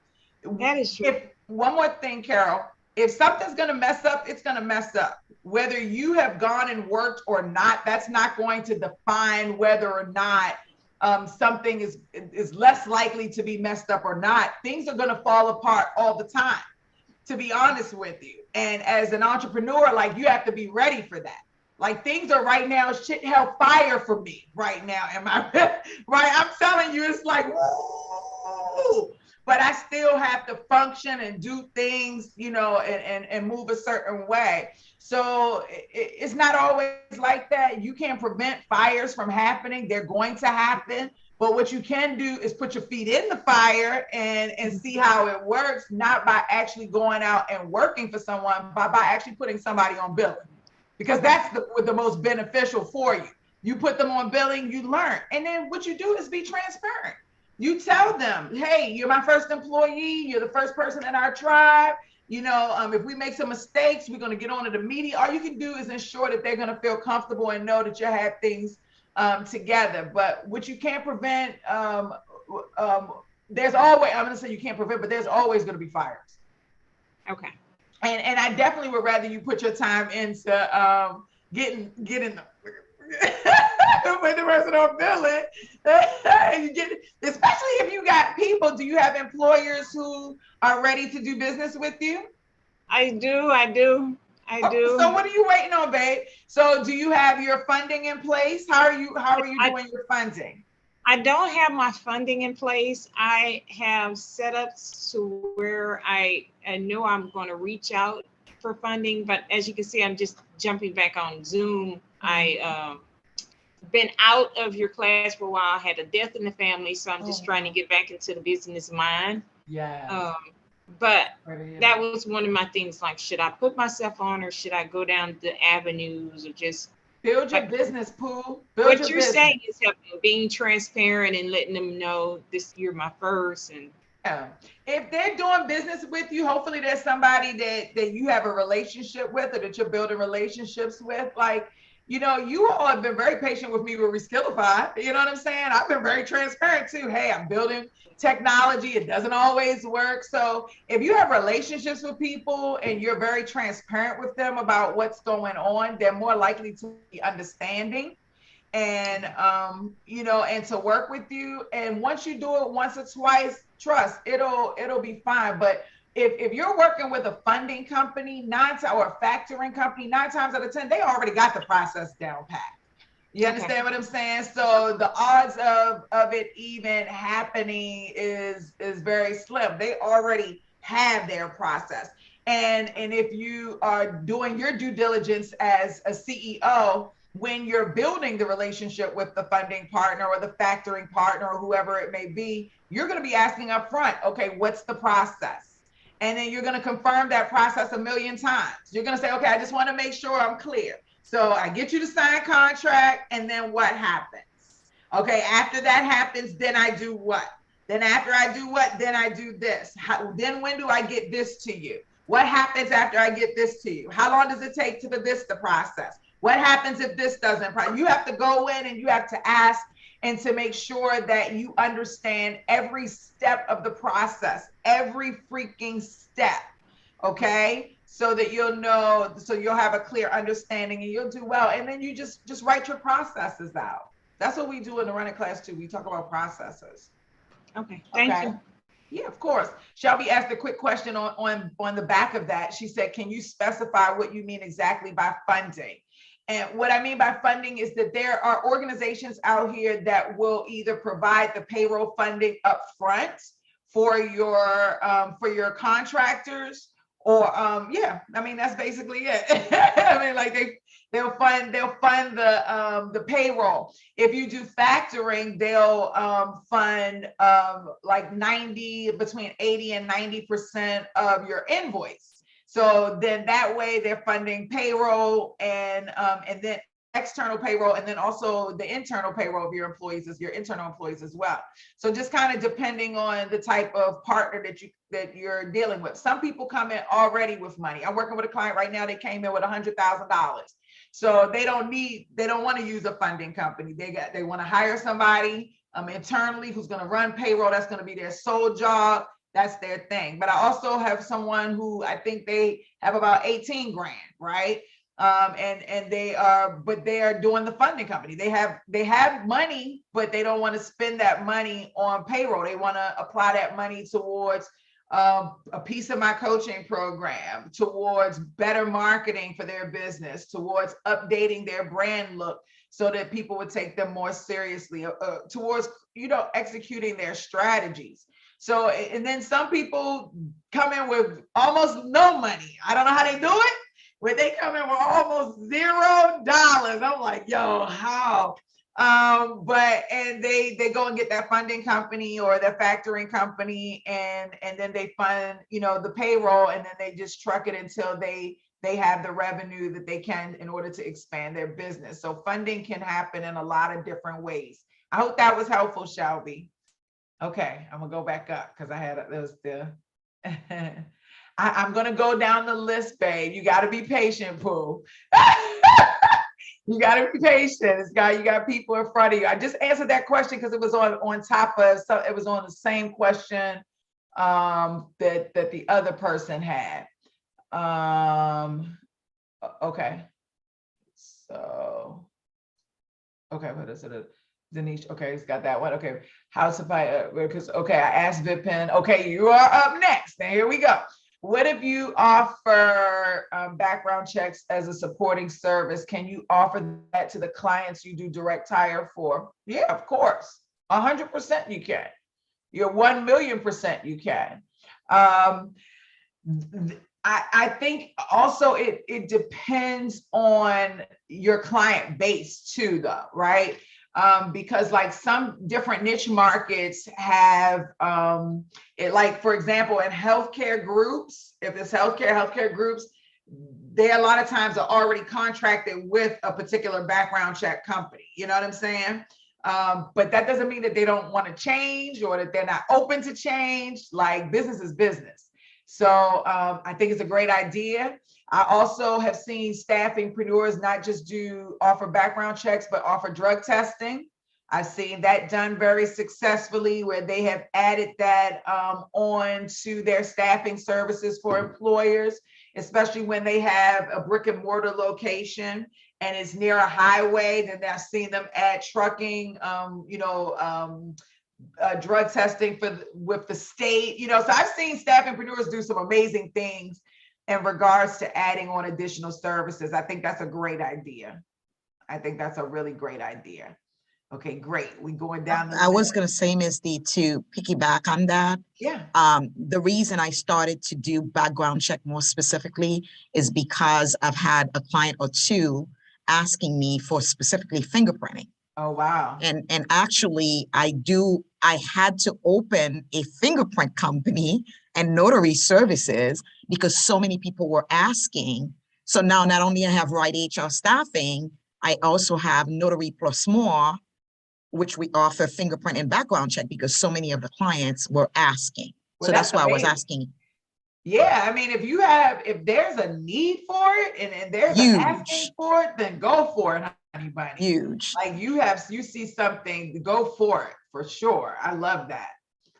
That is true. One more thing, Carol, if something's going to mess up, it's going to mess up. Whether you have gone and worked or not, that's not going to define whether or not something is less likely to be messed up or not. Things are going to fall apart all the time, to be honest with you. And as an entrepreneur, like, you have to be ready for that. Like things are right now, shit hell fire for me right now. Am I right? I'm telling you, it's like, woo, but I still have to function and do things, you know, and move a certain way. So it's not always like that. You can't prevent fires from happening. They're going to happen. But what you can do is put your feet in the fire and see how it works, not by actually going out and working for someone, but by actually putting somebody on billing. Because that's the most beneficial for you. You put them on billing, you learn. And then what you do is be transparent. You tell them, hey, you're my first employee. You're the first person in our tribe. You know, if we make some mistakes, we're going to get on to the media. All you can do is ensure that they're going to feel comfortable and know that you have things together. But what you can't prevent, there's always, I'm going to say you can't prevent, but there's always going to be fires. Okay. And I definitely would rather you put your time into getting the with the person on billing. Especially if you got people. Do you have employers who are ready to do business with you? I do. So what are you waiting on, babe? So do you have your funding in place? How are you doing your funding? I don't have my funding in place. I have setups to where I know I'm going to reach out for funding, but as you can see, I'm just jumping back on Zoom. I been out of your class for a while. I had a death in the family, so I'm just trying to get back into the business mind. Yeah. But that was one of my things. Like, should I put myself on, or should I go down the avenues of just build your business, Pooh? What you're saying is being transparent and letting them know this you're my first. And if they're doing business with you, hopefully there's somebody that you have a relationship with, or that you're building relationships with. Like, you know, you all have been very patient with me with Reskillify. You know what I'm saying? I've been very transparent too. Hey, I'm building technology. It doesn't always work. So if you have relationships with people and you're very transparent with them about what's going on, they're more likely to be understanding and, you know, and to work with you. And once you do it once or twice, trust, it'll be fine. But if you're working with a funding company, or a factoring company, 9 times out of 10, they already got the process down pat. You understand what I'm saying? So the odds of it even happening is very slim. They already have their process. And if you are doing your due diligence as a CEO, when you're building the relationship with the funding partner or the factoring partner or whoever it may be, you're going to be asking up front, okay, what's the process? And then you're going to confirm that process a million times. You're going to say, okay, I just want to make sure I'm clear. So I get you to sign contract, and then what happens? Okay, after that happens, then I do what? Then after I do what? Then I do this. Then when do I get this to you? What happens after I get this to you? How long does it take to this the process? What happens if this doesn't? You have to go in and you have to ask and to make sure that you understand every step of the process, every freaking step, okay? So that you'll know, so you'll have a clear understanding and you'll do well. And then you just write your processes out. That's what we do in the running class too. We talk about processes. Okay, thank you. Yeah, of course. Shelby asked a quick question on the back of that. She said, can you specify what you mean exactly by funding? And what I mean by funding is that there are organizations out here that will either provide the payroll funding up front for your contractors, or yeah, I mean, that's basically it. I mean, like they'll fund the payroll. If you do factoring, they'll fund like between 80 and 90% of your invoice. So then that way they're funding payroll and then external payroll, and then also the internal payroll of your employees your internal employees as well. So just kind of depending on the type of partner that you're dealing with. Some people come in already with money. I'm working with a client right now. They came in with $100,000. So they don't want to use a funding company. They want to hire somebody internally who's going to run payroll. That's going to be their sole job. That's their thing. But I also have someone who I think they have about 18 grand, right? And they are doing the funding company. They have money, but they don't want to spend that money on payroll. They want to apply that money towards a piece of my coaching program, towards better marketing for their business, towards updating their brand look so that people would take them more seriously, towards, executing their strategies. So, and then some people come in with almost no money. I don't know how they do it, but they come in with almost $0. I'm like, yo, how? And they go and get that funding company or their factoring company, and then they fund, the payroll, and then they just truck it until they have the revenue that they can in order to expand their business. So funding can happen in a lot of different ways. I hope that was helpful, Shelby. Okay, I'm gonna go back up because I'm gonna go down the list, babe. You got to be patient, Pooh. You got to be patient. You got people in front of you. I just answered that question because it was on top of, so it was on the same question that the other person had. Okay. So, okay, what is it? Denise, okay, it's got that one. Okay, because I asked Vipin. Okay, you are up next. Now here we go. What if you offer background checks as a supporting service? Can you offer that to the clients you do direct hire for? Yeah, of course. 100% you can. You're 1,000,000% you can. I think also it depends on your client base too, though, right? Because like some different niche markets have like, for example, in healthcare groups, if it's healthcare groups, they a lot of times are already contracted with a particular background check company. You know what I'm saying? But that doesn't mean that they don't want to change or that they're not open to change. Like, business is business. So I think it's a great idea. I also have seen staffingpreneurs not just offer background checks, but offer drug testing. I've seen that done very successfully, where they have added that on to their staffing services for employers, especially when they have a brick and mortar location and it's near a highway. Then I've seen them add trucking, drug testing with the state. So I've seen staffingpreneurs do some amazing things in regards to adding on additional services. I think that's a great idea. I think that's a really great idea. Okay, great. We going down. I was going to say, Ms. D, to piggyback on that. Yeah. The reason I started to do background check more specifically is because I've had a client or two asking me for specifically fingerprinting. Oh, wow. And actually I had to open a fingerprint company and notary services because so many people were asking. So now not only I have Right HR Staffing, I also have Notary Plus More, which we offer fingerprint and background check because so many of the clients were asking. Well, so that's why amazing. I was asking. Yeah, I mean, if there's a need for it and there's an asking for it, then go for it, honey bunny. Huge. Like you see something, go for it, for sure. I love that.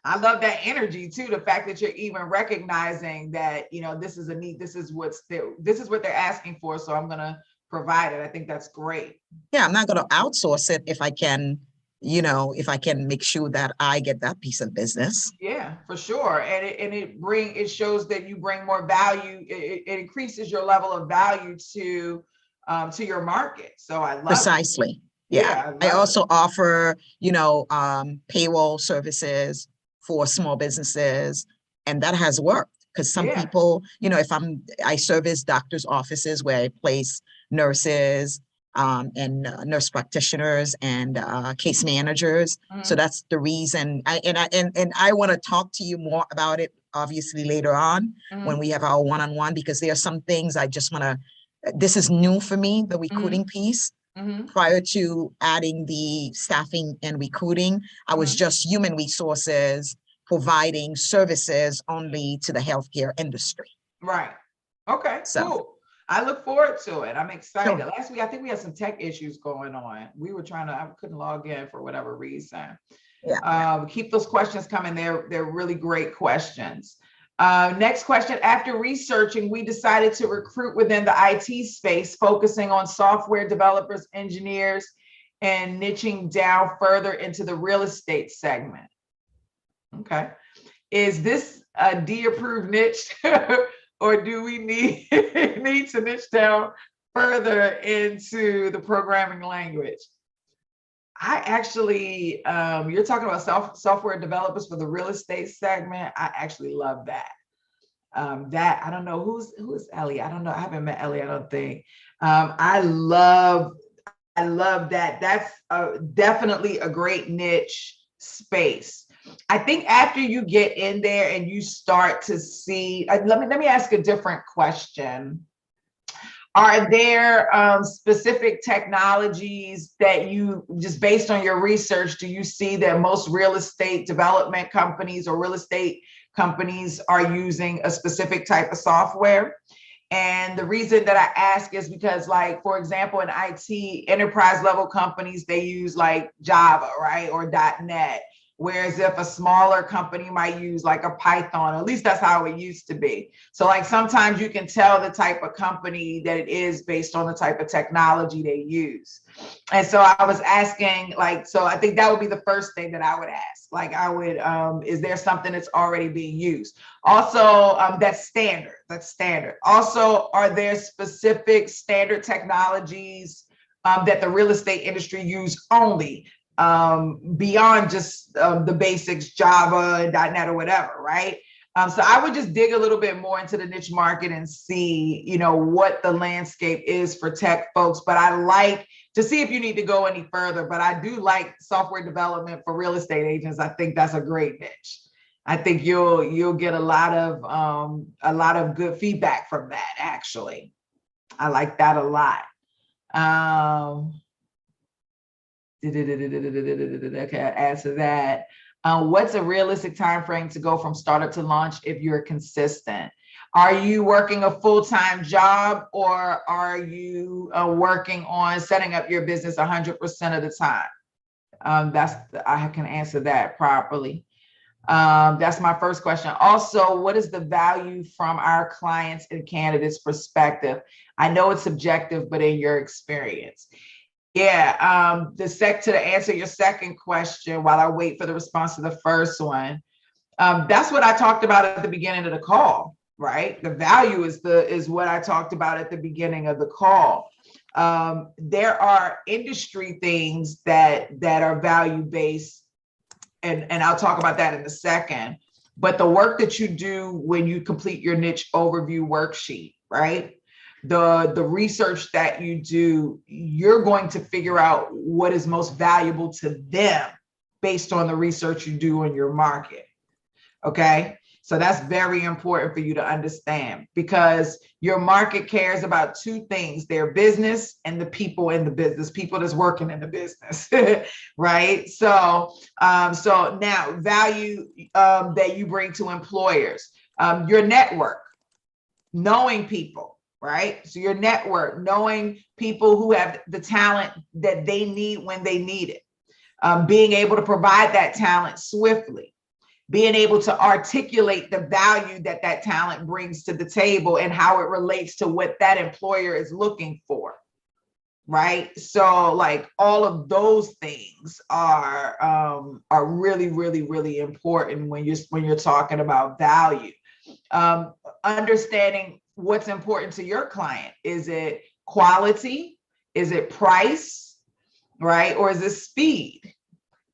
I love that energy too. The fact that you're even recognizing that, this is a need, this is what they're asking for. So I'm going to provide it. I think that's great. Yeah, I'm not going to outsource it if I can, if I can make sure that I get that piece of business. Yeah, for sure. And it shows that you bring more value. It increases your level of value to your market. So I love Precisely. It. Yeah. I also offer, payroll services for small businesses, and that has worked because some people, I service doctors' offices where I place nurses and nurse practitioners and case managers. Mm-hmm. So that's the reason. I want to talk to you more about it, obviously, later on when we have our one-on-one, because there are some things I just want to. This is new for me, the recruiting piece. Prior to adding the staffing and recruiting, I was just human resources providing services only to the healthcare industry. Right. Okay, cool. I look forward to it. I'm excited. Sure. Last week, I think we had some tech issues going on. We were I couldn't log in for whatever reason. Yeah. Keep those questions coming. They're really great questions. Next question. After researching, we decided to recruit within the IT space, focusing on software developers, engineers, and niching down further into the real estate segment. Okay. is this a D-approved niche or do we need to niche down further into the programming language? I actually, you're talking about software developers for the real estate segment. I actually love that. That I don't know who's Ellie. I don't know. I haven't met Ellie. I don't think. I love that. That's definitely a great niche space. I think after you get in there and you start to see, let me ask a different question. Are there specific technologies that you, just based on your research, do you see that most real estate development companies or real estate companies are using a specific type of software? And the reason that I ask is because, like, for example, in IT, enterprise level companies, they use like Java, right? Or .NET. Whereas if a smaller company might use like a Python, at least that's how it used to be. So like sometimes you can tell the type of company that it is based on the type of technology they use. And so I was asking, like, so I think that would be the first thing that I would ask. Like I would, is there something that's already being used? Also, that's standard. Also, are there specific standard technologies that the real estate industry use only? Beyond just the basics, Java and .NET or whatever, right? So I would just dig a little bit more into the niche market and see, you know, what the landscape is for tech folks. But I like to see if you need to go any further. But I do like software development for real estate agents. I think that's a great niche. I think you'll get a lot of good feedback from that. Actually, I like that a lot. Okay, I'll answer that. What's a realistic time frame to go from startup to launch if you're consistent? Are you working a full-time job or are you working on setting up your business 100% of the time? I can answer that properly. That's my first question. Also, what is the value from our clients and candidates' perspective? I know it's subjective, but in your experience. Yeah, to answer your second question, while I wait for the response to the first one, that's what I talked about at the beginning of the call, right? The value is what I talked about at the beginning of the call. There are industry things that are value based, and I'll talk about that in a second. But the work that you do when you complete your niche overview worksheet, right? The research that you do, you're going to figure out what is most valuable to them based on the research you do in your market. Okay, so that's very important for you to understand because your market cares about two things: their business and the people in the business, people that's working in the business, right? So now value that you bring to employers, your network, knowing people. Right? So your network, knowing people who have the talent that they need when they need it, being able to provide that talent swiftly, being able to articulate the value that that talent brings to the table and how it relates to what that employer is looking for. Right? So like all of those things are really, really, really important when you're talking about value. Understanding what's important to your client. Is it quality? Is it price? Right? Or is it speed?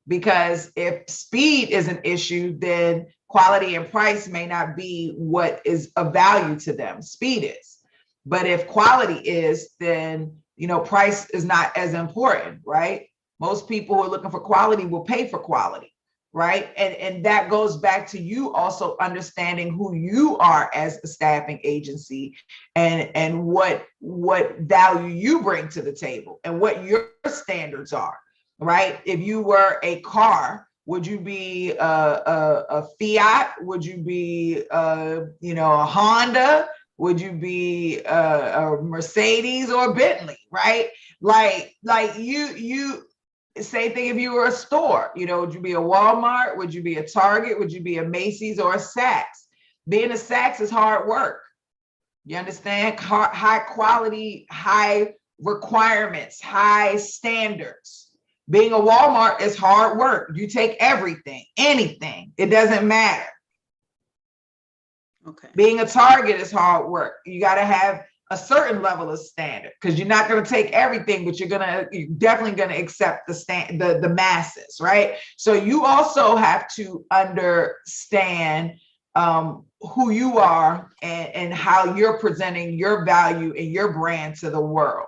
Because if speed is an issue, then quality and price may not be what is of value to them. Speed is. But if quality is, then, you know, price is not as important, right? Most people who are looking for quality will pay for quality. Right. And that goes back to you also understanding who you are as a staffing agency and what value you bring to the table and what your standards are. Right. If you were a car, would you be a Fiat? Would you be a Honda? Would you be a Mercedes or a Bentley? Right. Like you. Same thing if you were a store, would you be a Walmart? Would you be a Target? Would you be a Macy's or a Saks? Being a Saks is hard work. You understand? High quality, high requirements, high standards. Being a Walmart is hard work. You take everything, anything. It doesn't matter. Okay. Being a target is hard work. You got to have a certain level of standard, because you're not going to take everything, but you're definitely going to accept the masses, right? So you also have to understand who you are and how you're presenting your value and your brand to the world.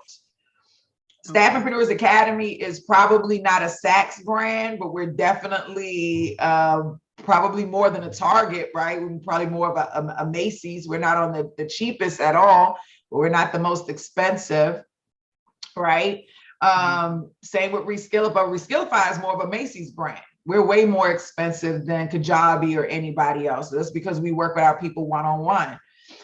Staffingpreneurs Academy is probably not a Saks brand, but we're definitely probably more than a Target, right? We're probably more of a Macy's. We're not on the cheapest at all, but we're not the most expensive, right? Same with Reskillify. Reskillify is more of a Macy's brand. We're way more expensive than Kajabi or anybody else. That's because we work with our people one-on-one,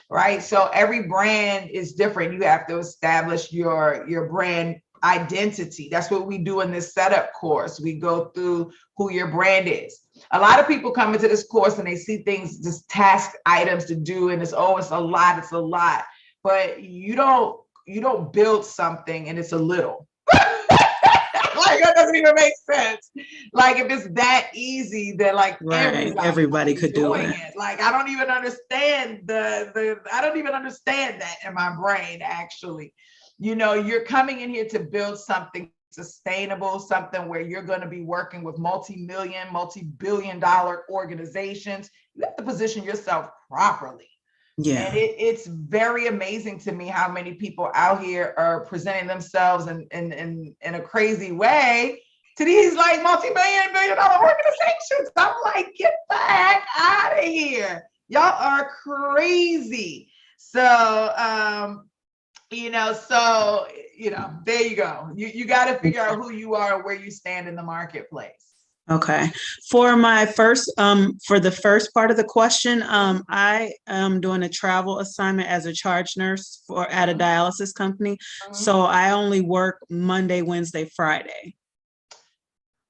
right? So every brand is different. You have to establish your brand identity. That's what we do in this setup course. We go through who your brand is. A lot of people come into this course and they see things, just task items to do, and it's a lot. But you don't build something and it's a little. Like, that doesn't even make sense. Like, if it's that easy, then like everybody could do it. Like, I don't even understand I don't even understand that in my brain, actually. You know, you're coming in here to build something sustainable, something where you're going to be working with multi-billion-dollar organizations. You have to position yourself properly. Yeah. And it's very amazing to me how many people out here are presenting themselves in a crazy way to these like multi-billion-dollar organizations. I'm like, get the heck out of here. Y'all are crazy. So, there you go. You got to figure out who you are and where you stand in the marketplace. Okay. For the first part of the question, I am doing a travel assignment as a charge nurse at a dialysis company. So I only work Monday, Wednesday, Friday.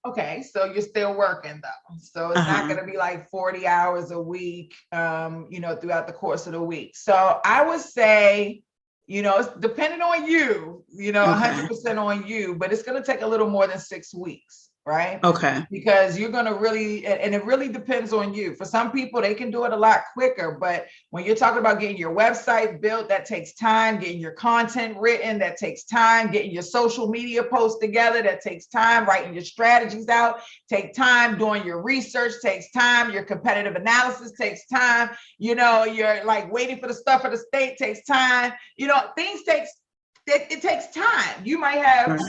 Okay, so you're still working though. So it's not going to be like 40 hours a week, throughout the course of the week. So I would say, it's depending on you, 100% on you, but it's going to take a little more than 6 weeks. Right? Okay. Because you're going to really, and it really depends on you. For some people, they can do it a lot quicker, but when you're talking about getting your website built, that takes time. Getting your content written, that takes time. Getting your social media posts together, that takes time. Writing your strategies out, take time. Doing your research takes time. Your competitive analysis takes time. You're like waiting for the stuff of the state takes time. It takes time. You might have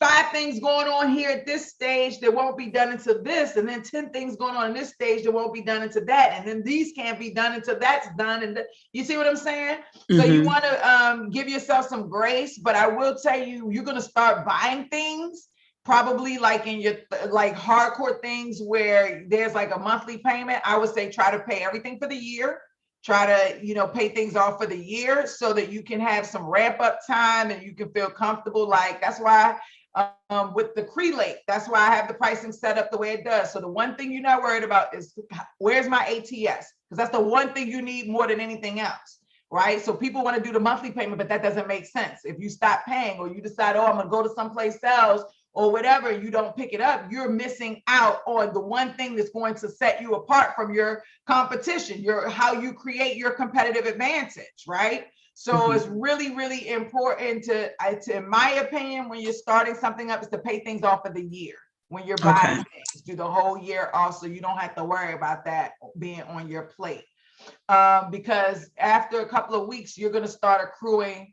5 things going on here at this stage that won't be done until this, and then 10 things going on in this stage that won't be done until that, and then these can't be done until that's done. And you see what I'm saying? So you want to give yourself some grace, but I will tell you, you're going to start buying things probably like in your like hardcore things where there's like a monthly payment. I would say try to pay everything for the year. Try to, pay things off for the year so that you can have some ramp up time and you can feel comfortable. Like, that's why with the Crelate, that's why I have the pricing set up the way it does. So the one thing you're not worried about is where's my ATS? Because that's the one thing you need more than anything else, right? So people want to do the monthly payment, but that doesn't make sense. If you stop paying or you decide, I'm going to go to someplace else or whatever, you don't pick it up, you're missing out on the one thing that's going to set you apart from your competition, how you create your competitive advantage, right? So it's really, really important in my opinion, when you're starting something up, is to pay things off for the year. When you're buying things, do the whole year off so you don't have to worry about that being on your plate. Because after a couple of weeks, you're going to start accruing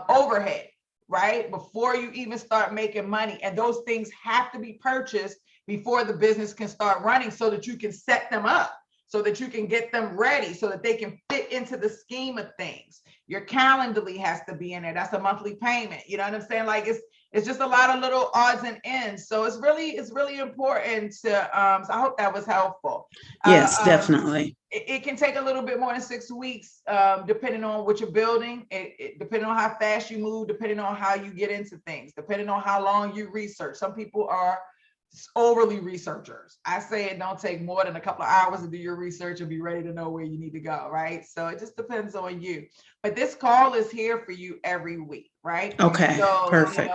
overhead, right? Before you even start making money. And those things have to be purchased before the business can start running so that you can set them up, so that you can get them ready, so that they can fit into the scheme of things. Your Calendly has to be in there. That's a monthly payment. You know what I'm saying? Like it's just a lot of little odds and ends. So it's really important to, so I hope that was helpful. Yes, definitely. It can take a little bit more than 6 weeks, depending on what you're building, depending on how fast you move, depending on how you get into things, depending on how long you research. Some people are overly researchers. I say it don't take more than a couple of hours to do your research and be ready to know where you need to go, right? So it just depends on you. But this call is here for you every week, right? Okay, so, perfect.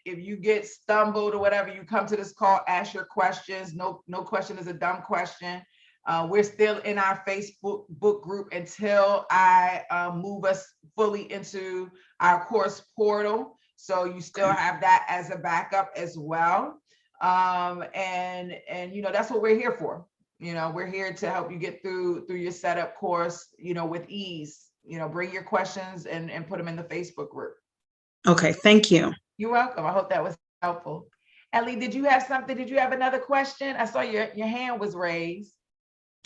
If you get stumbled or whatever, you come to this call, ask your questions. No question is a dumb question. We're still in our Facebook book group until I move us fully into our course portal. So you still have that as a backup as well. And that's what we're here for. We're here to help you get through your setup course, with ease. Bring your questions and put them in the Facebook group. Okay, thank you. You're welcome. I hope that was helpful. Ellie, did you have something? Did you have another question? I saw your hand was raised.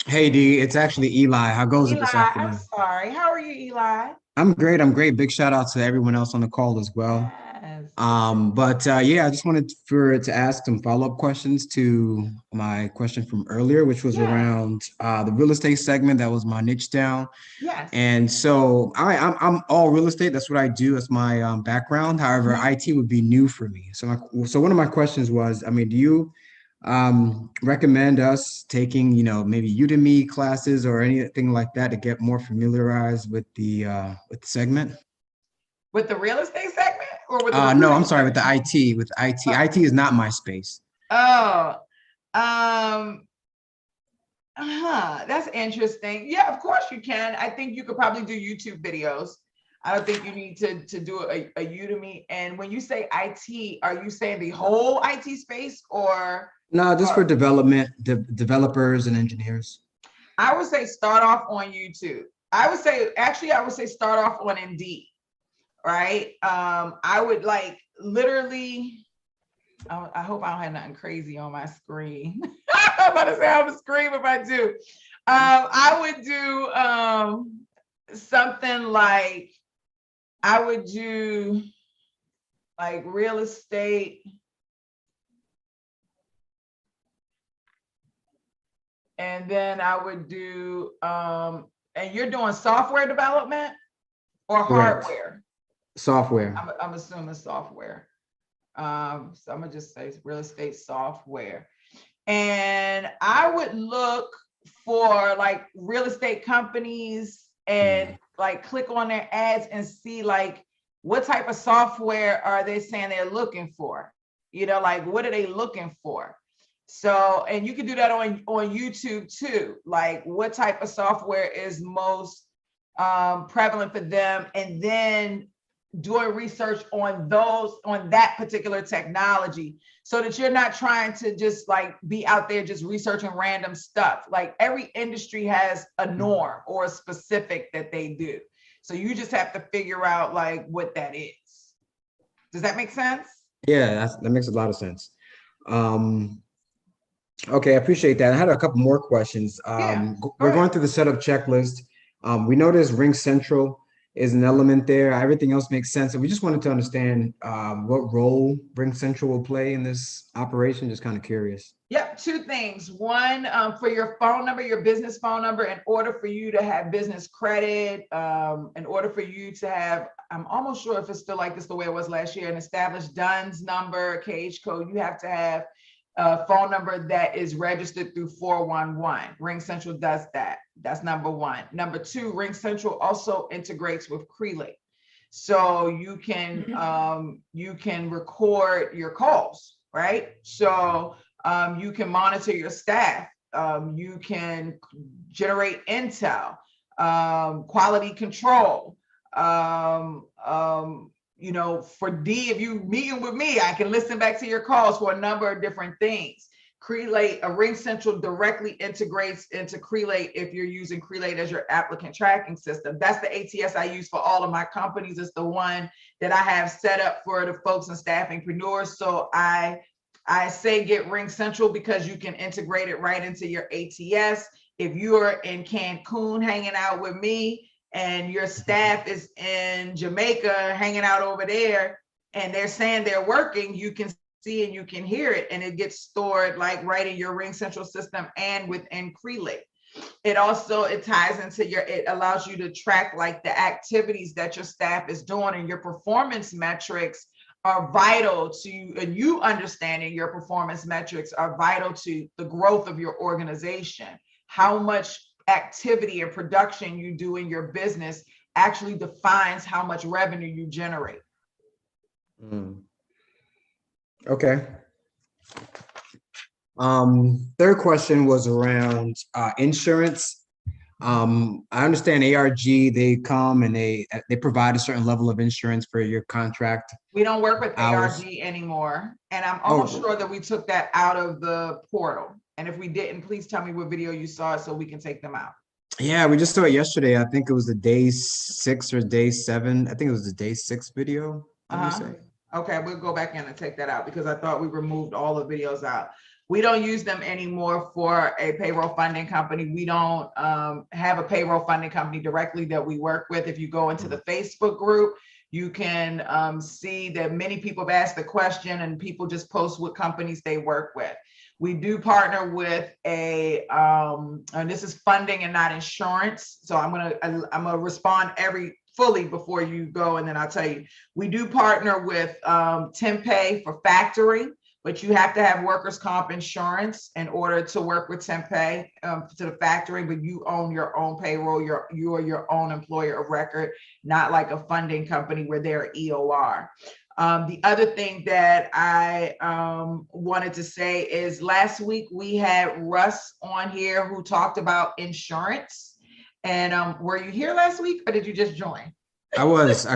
Hey D, it's actually Eli. How goes it this Eli, afternoon? I'm sorry. How are you, Eli? I'm great. I'm great. Big shout out to everyone else on the call as well. Yes. Yeah, I just wanted to ask some follow-up questions to my question from earlier, which was around the real estate segment. That was my niche down. Yes. And so I'm all real estate. That's what I do. That's my background. However, IT would be new for me. So one of my questions was, do you recommend us taking, maybe Udemy classes or anything like that to get more familiarized with the segment? With the real estate segment or with no, I'm sorry, with the IT. With IT. IT is not my space. Oh, that's interesting. Yeah, of course you can. I think you could probably do YouTube videos. I don't think you need to do a Udemy. And when you say IT, are you saying the whole IT space or? No, just for development, developers and engineers. I would say start off on YouTube. I would say start off on Indeed, right? I would literally, I hope I don't have nothing crazy on my screen. I'm about to say I'm gonna scream if I do. I would do something like, I would do like real estate. And then I would do, and you're doing software development or Correct. hardware? Software. I'm assuming software. So I'm gonna just say real estate software. And I would look for like real estate companies and click on their ads and see what type of software are they saying they're looking for? What are they looking for? So, and you can do that on YouTube too. What type of software is most prevalent for them, and then doing research on that particular technology, so that you're not trying to just be out there just researching random stuff. Every industry has a norm or a specific that they do. So you just have to figure out what that is. Does that make sense? Yeah, that makes a lot of sense. Okay, I appreciate that. I had a couple more questions. We're going through the setup checklist. We noticed Ring Central is an element there. Everything else makes sense. And we just wanted to understand what role Ring Central will play in this operation. Just kind of curious. Yep, two things. One, for your phone number, your business phone number, in order for you to have business credit, in order for you to have, I'm almost sure if it's still like this the way it was last year, an established DUNS number, cage code, you have to have a phone number that is registered through 411. Ring Central does that. That's number one. Number two, Ring Central also integrates with Crelate. So you can record your calls, right? So you can monitor your staff. You can generate intel, quality control. For D, if you meeting with me, I can listen back to your calls for a number of different things. Crelate, Ring Central directly integrates into Crelate if you're using Crelate as your applicant tracking system. That's the ATS I use for all of my companies. It's the one that I have set up for the folks and staffingpreneurs. So I say get Ring Central because you can integrate it right into your ATS. If you're in Cancun hanging out with me, and your staff is in Jamaica hanging out over there, and they're saying they're working, you can see and you can hear it, and it gets stored right in your Ring Central system and within Crelate. It ties into it allows you to track the activities that your staff is doing, and your performance metrics are vital to, and you understanding your performance metrics are vital to the growth of your organization. How much activity and production you do in your business actually defines how much revenue you generate. Okay. Third question was around insurance. I understand ARG, they come and they provide a certain level of insurance for your contract. We don't work with hours. ARG anymore. And I'm almost sure that we took that out of the portal. And if we didn't, please tell me what video you saw so we can take them out. Yeah, we just saw it yesterday. I think it was the day 6 or day 7. I think it was the day 6 video. What did you say? Okay, we'll go back in and take that out because I thought we removed all the videos out. We don't use them anymore for a payroll funding company. We don't have a payroll funding company directly that we work with. If you go into the Facebook group, you can see that many people have asked the question and people just post what companies they work with. We do partner with a, and this is funding and not insurance. So I'm gonna respond fully before you go, and then I'll tell you. We do partner with TempPay for factoring, but you have to have workers' comp insurance in order to work with TempPay to the factoring, but you own your own payroll, you are your own employer of record, not like a funding company where they're EOR. The other thing that I wanted to say is last week we had Russ on here who talked about insurance. And were you here last week or did you just join? I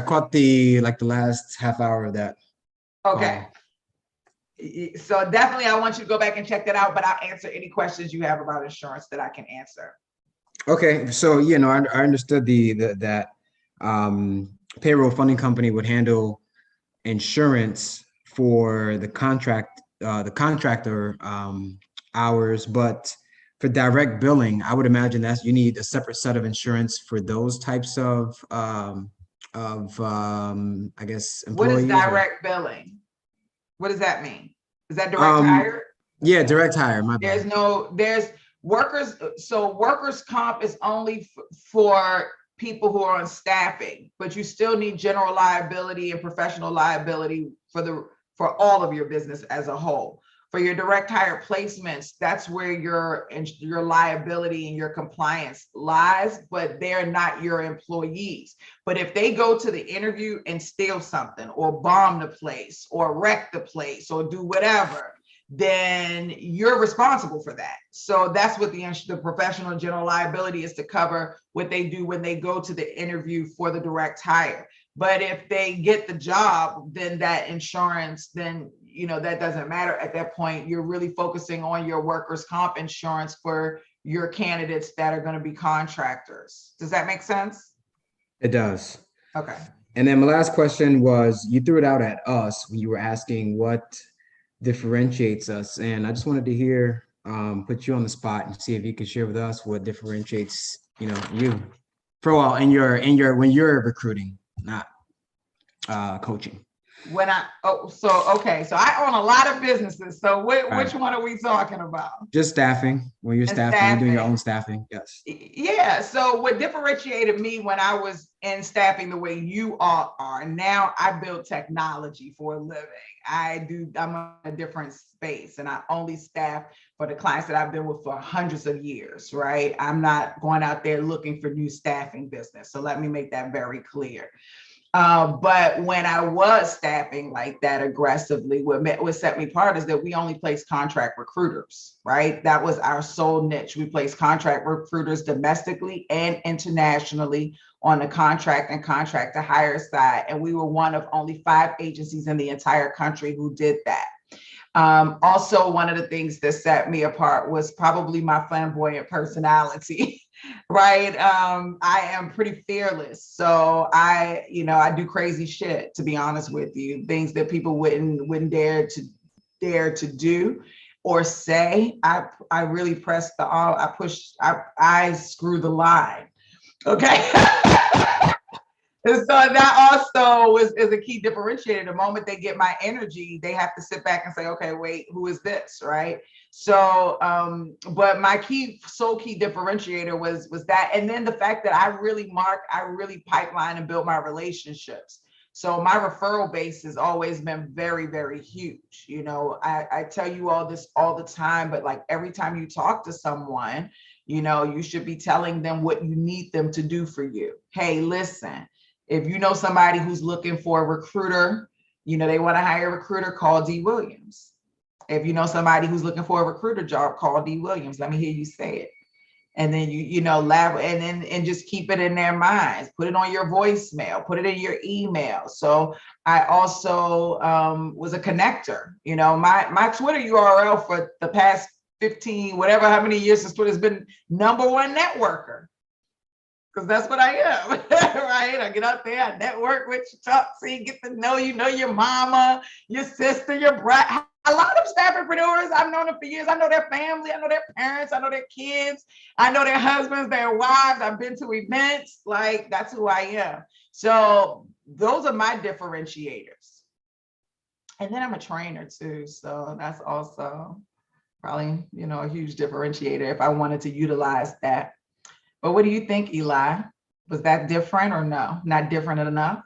caught the last half hour of that. Okay. So definitely I want you to go back and check that out, but I'll answer any questions you have about insurance that I can answer. Okay, so I understood that payroll funding company would handle insurance for the contractor hours, but for direct billing, I would imagine you need a separate set of insurance for those types of I guess employees. What is direct billing? What does that mean? Is that direct hire? Yeah, direct hire. My bad. There's workers. So workers' comp is only for people who are on staffing, but you still need general liability and professional liability for all of your business as a whole. For your direct hire placements, that's where your liability and your compliance lies, but they're not your employees. But if they go to the interview and steal something or bomb the place or wreck the place or do whatever, then you're responsible for that. So that's what the professional general liability is, to cover what they do when they go to the interview for the direct hire. But if they get the job, then that insurance, then that doesn't matter at that point. You're really focusing on your workers' comp insurance for your candidates that are going to be contractors. Does that make sense? It does. Okay. And then my last question was, you threw it out at us when you were asking what differentiates us. And I just wanted to hear, put you on the spot and see if you could share with us what differentiates, you for when you're recruiting, not coaching. So I own a lot of businesses. So which one are we talking about? Just staffing. When you're staffing, you're doing your own staffing. Yes. Yeah. So what differentiated me when I was in staffing the way you all are now, I build technology for a living. I'm in a different space, and I only staff for the clients that I've been with for hundreds of years, right? I'm not going out there looking for new staffing business. So let me make that very clear. But when I was staffing like that aggressively, what set me apart is that we only place contract recruiters, right? That was our sole niche. We place contract recruiters domestically and internationally on the contract and contract to hire side. And we were one of only 5 agencies in the entire country who did that. Also, one of the things that set me apart was probably my flamboyant personality. Right. I am pretty fearless. So I do crazy shit, to be honest with you, things that people wouldn't dare to do or say. I really press I screw the line. Okay. And so that also is a key differentiator. The moment they get my energy, they have to sit back and say, okay, wait, who is this? Right. So, but my sole key differentiator was that. And then the fact that I really pipeline and build my relationships. So my referral base has always been very, very huge. I tell you all this all the time, but like every time you talk to someone, you should be telling them what you need them to do for you. Hey, listen, if you know somebody who's looking for a recruiter, they want to hire a recruiter, call D. Williams. If you know somebody who's looking for a recruiter job, call D Williams. Let me hear you say it. And then you laugh and just keep it in their minds. Put it on your voicemail, put it in your email. So I also was a connector. My Twitter URL for the past 15, whatever, how many years since Twitter's been #1 networker. Because that's what I am, right? I get out there, I network with you, talk, see, get to know your mama, your sister, your brother. A lot of staff entrepreneurs, I've known them for years. I know their family, I know their parents, I know their kids, I know their husbands, their wives. I've been to events, like that's who I am. So those are my differentiators. And then I'm a trainer too. So that's also probably, a huge differentiator if I wanted to utilize that. But what do you think, Eli? Was that different or no? Not different enough?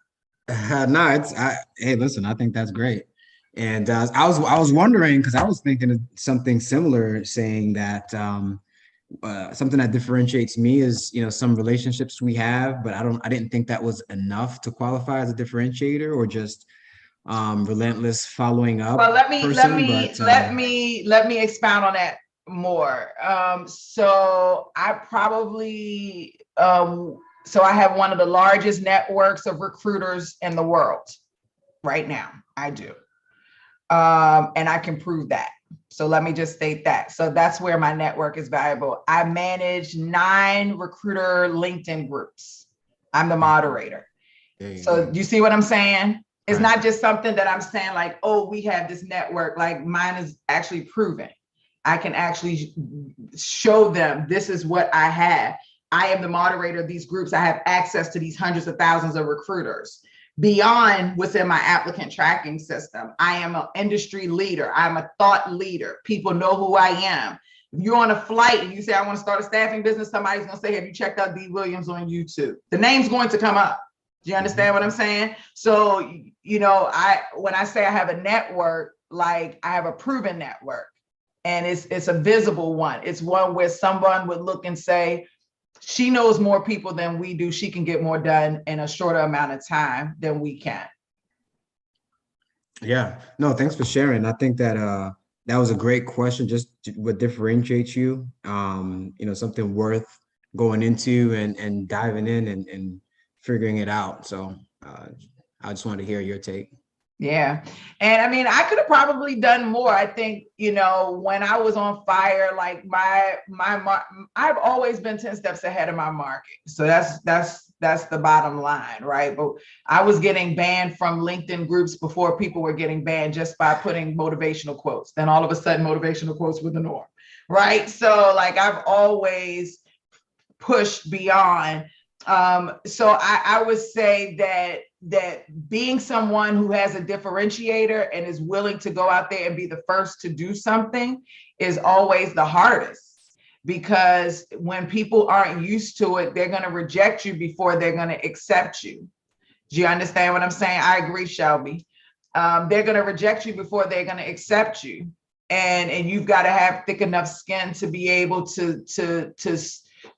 No, hey, listen, I think that's great. And I was wondering, because I was thinking of something similar, saying that something that differentiates me is, some relationships we have, but I didn't think that was enough to qualify as a differentiator, or just relentless following up. Well, let me expound on that more. So I probably so I have one of the largest networks of recruiters in the world right now. I do. And I can prove that. So let me just state that. So that's where my network is valuable. I manage 9 recruiter LinkedIn groups. I'm the moderator. So do you see what I'm saying? It's not just something that I'm saying like, oh, we have this network. Like mine is actually proven. I can actually show them this is what I have. I am the moderator of these groups. I have access to these hundreds of thousands of recruiters. Beyond what's in my applicant tracking system, I am an industry leader. I'm a thought leader. People know who I am. If you're on a flight and you say, I want to start a staffing business, somebody's going to say, have you checked out D Williams on YouTube? The name's going to come up. Do you understand what I'm saying? So, when I say I have a network, like I have a proven network, and it's a visible one. It's one where someone would look and say, she knows more people than we do. She can get more done in a shorter amount of time than we can. Yeah, no, thanks for sharing. I think that that was a great question. Just what differentiates you, something worth going into and diving in and figuring it out. So I just wanted to hear your take. Yeah. And I mean, I could have probably done more. I think, when I was on fire, like I've always been 10 steps ahead of my market. So that's the bottom line, right? But I was getting banned from LinkedIn groups before people were getting banned just by putting motivational quotes. Then all of a sudden motivational quotes were the norm, right? So like I've always pushed beyond. So I would say that being someone who has a differentiator and is willing to go out there and be the first to do something is always the hardest, because when people aren't used to it, they're going to reject you before they're going to accept you. Do you understand what I'm saying? I agree, Shelby. They're going to reject you before they're going to accept you. And you've got to have thick enough skin to be able to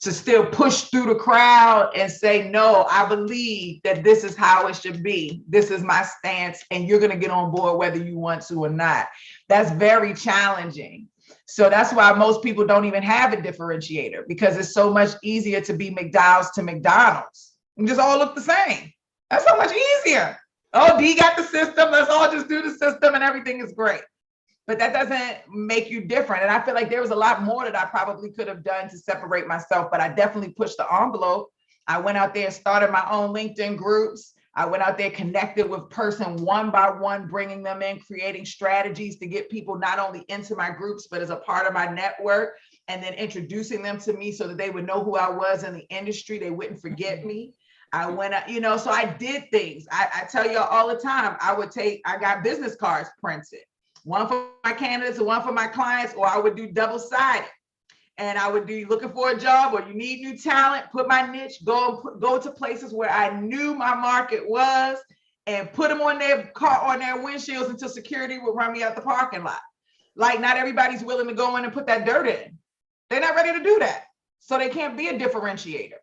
still push through the crowd and say, no, I believe that this is how it should be. This is my stance, and you're going to get on board whether you want to or not. That's very challenging. So that's why most people don't even have a differentiator, because it's so much easier to be McDowell's to McDonald's. We just all look the same. That's so much easier. Oh, D got the system. Let's all just do the system and everything is great. But that doesn't make you different. And I feel like there was a lot more that I probably could have done to separate myself, but I definitely pushed the envelope. I went out there and started my own LinkedIn groups. I went out there, connected with person one by one, bringing them in, creating strategies to get people not only into my groups, but as a part of my network, and then introducing them to me so that they would know who I was in the industry. They wouldn't forget me. I went, so I did things. I tell y'all all the time, I got business cards printed. One for my candidates and one for my clients, or I would do double-sided. And I would do looking for a job, or you need new talent, put my niche, go to places where I knew my market was, and put them on their car, on their windshields, until security would run me out the parking lot. Like, not everybody's willing to go in and put that dirt in. They're not ready to do that. So they can't be a differentiator,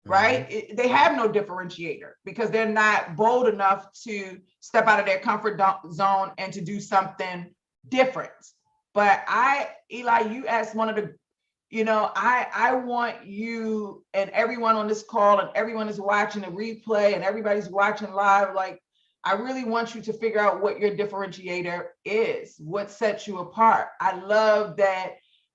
right? They have no differentiator because they're not bold enough to step out of their comfort zone and to do something different. But Eli, you asked one of the, I want you and everyone on this call and everyone is watching the replay and everybody's watching live. Like, I really want you to figure out what your differentiator is, what sets you apart. I love that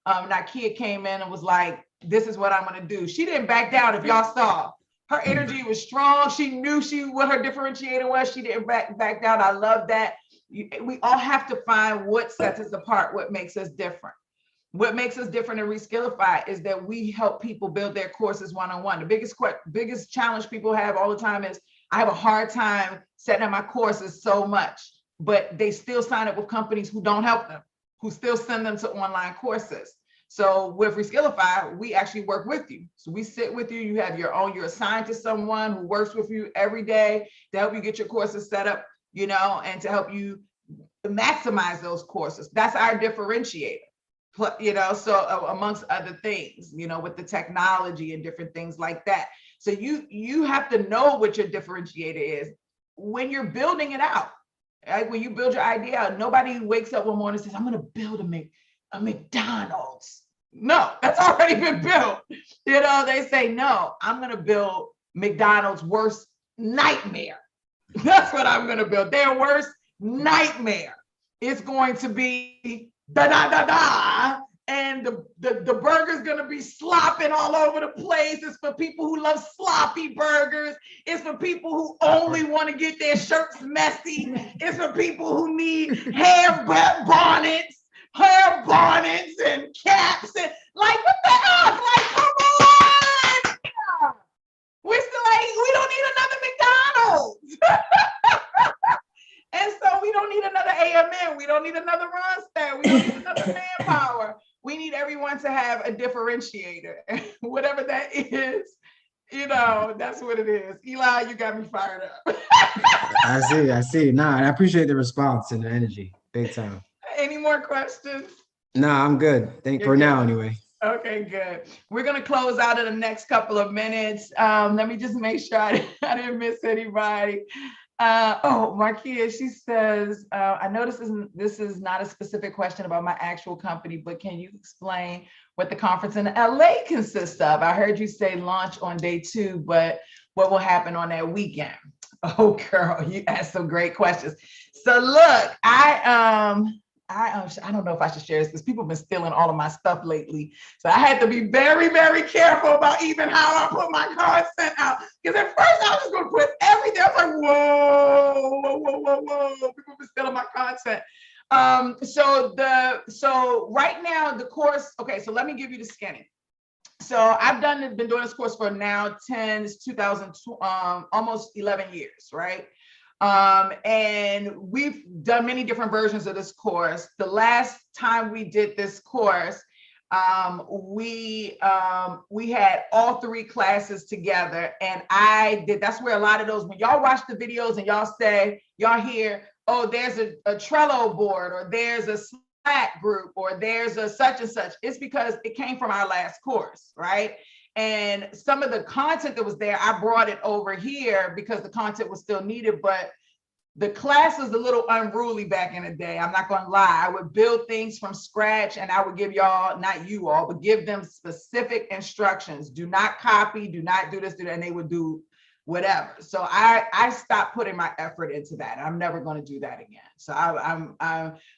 Nakia came in and was like, this is what I'm going to do. She didn't back down. If y'all saw, her energy was strong. She knew what her differentiator was. She didn't back down. I love that. We all have to find what sets us apart, what makes us different. What makes us different in Reskillify is that we help people build their courses one-on-one. The biggest challenge people have all the time is, I have a hard time setting up my courses so much, but they still sign up with companies who don't help them, who still send them to online courses. So with Reskillify, we actually work with you. So we sit with you, you have you're assigned to someone who works with you every day to help you get your courses set up, and to help you maximize those courses. That's our differentiator. So amongst other things, with the technology and different things like that. So you have to know what your differentiator is when you're building it out. Right? When you build your idea out, nobody wakes up one morning and says, I'm going to build a McDonald's. No, that's already been built. They say, no, I'm going to build McDonald's worst nightmare. That's what I'm going to build. Their worst nightmare is going to be and the burger's gonna be slopping all over the place. It's for people who love sloppy burgers. It's for people who only want to get their shirts messy. It's for people who need hair bonnets and caps and like, what the hell? Like, come on! We don't need another McDonald's. And so we don't need another AMN. We don't need another Ronstadt. We don't need another Manpower. We need everyone to have a differentiator. Whatever that is, that's what it is. Eli, you got me fired up. I see. Nah, I appreciate the response and the energy. Big time. Any more questions? Nah, I'm good. For now, anyway. Okay, good. We're going to close out in the next couple of minutes. Let me just make sure I didn't miss anybody. Markia, she says, I know this is not a specific question about my actual company, but can you explain what the conference in LA consists of? I heard you say launch on day 2, but what will happen on that weekend? Oh, girl, you asked some great questions. So look, I don't know if I should share this because people have been stealing all of my stuff lately. So I had to be very, very careful about even how I put my content out. Because at first I was just going to put everything. I was like, whoa. People have been stealing my content. So right now the course, okay, so let me give you the skinny. So I've been doing this course for now 2002, almost 11 years, right? And we've done many different versions of this course. The last time we did this course, we had all 3 classes together, and that's where a lot of those, when y'all watch the videos and y'all hear, oh, there's a Trello board, or there's a Slack group, or there's a such and such, it's because it came from our last course, right? And some of the content that was there, I brought it over here because the content was still needed, but the class was a little unruly back in the day. I'm not gonna lie. I would build things from scratch, and I would give y'all, not you all, but give them specific instructions. Do not copy, do not do this, do that, and they would do whatever. So I stopped putting my effort into that. I'm never going to do that again. So I'm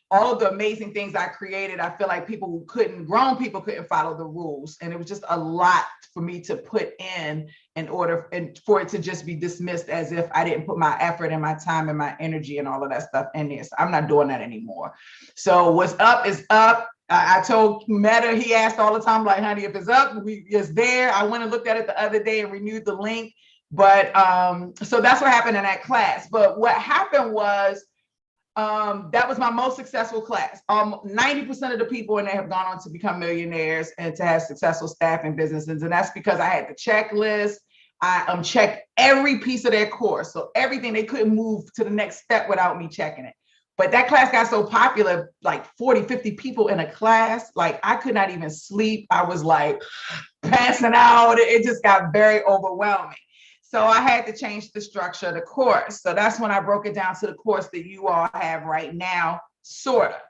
all of the amazing things I created, I feel like grown people couldn't follow the rules. And it was just a lot for me to put in order for it to just be dismissed as if I didn't put my effort and my time and my energy and all of that stuff in there. So I'm not doing that anymore. So what's up is up. I told Meta, he asked all the time, like, honey, if it's up, it's there. I went and looked at it the other day and renewed the link. But so that's what happened in that class. But what happened was that was my most successful class. 90% of the people in there have gone on to become millionaires and to have successful staffing businesses. And that's because I had the checklist. I checked every piece of their course. So everything, they couldn't move to the next step without me checking it. But that class got so popular, like 40, 50 people in a class, like I could not even sleep. I was like passing out. It just got very overwhelming. So I had to change the structure of the course. So that's when I broke it down to the course that you all have right now, sort of.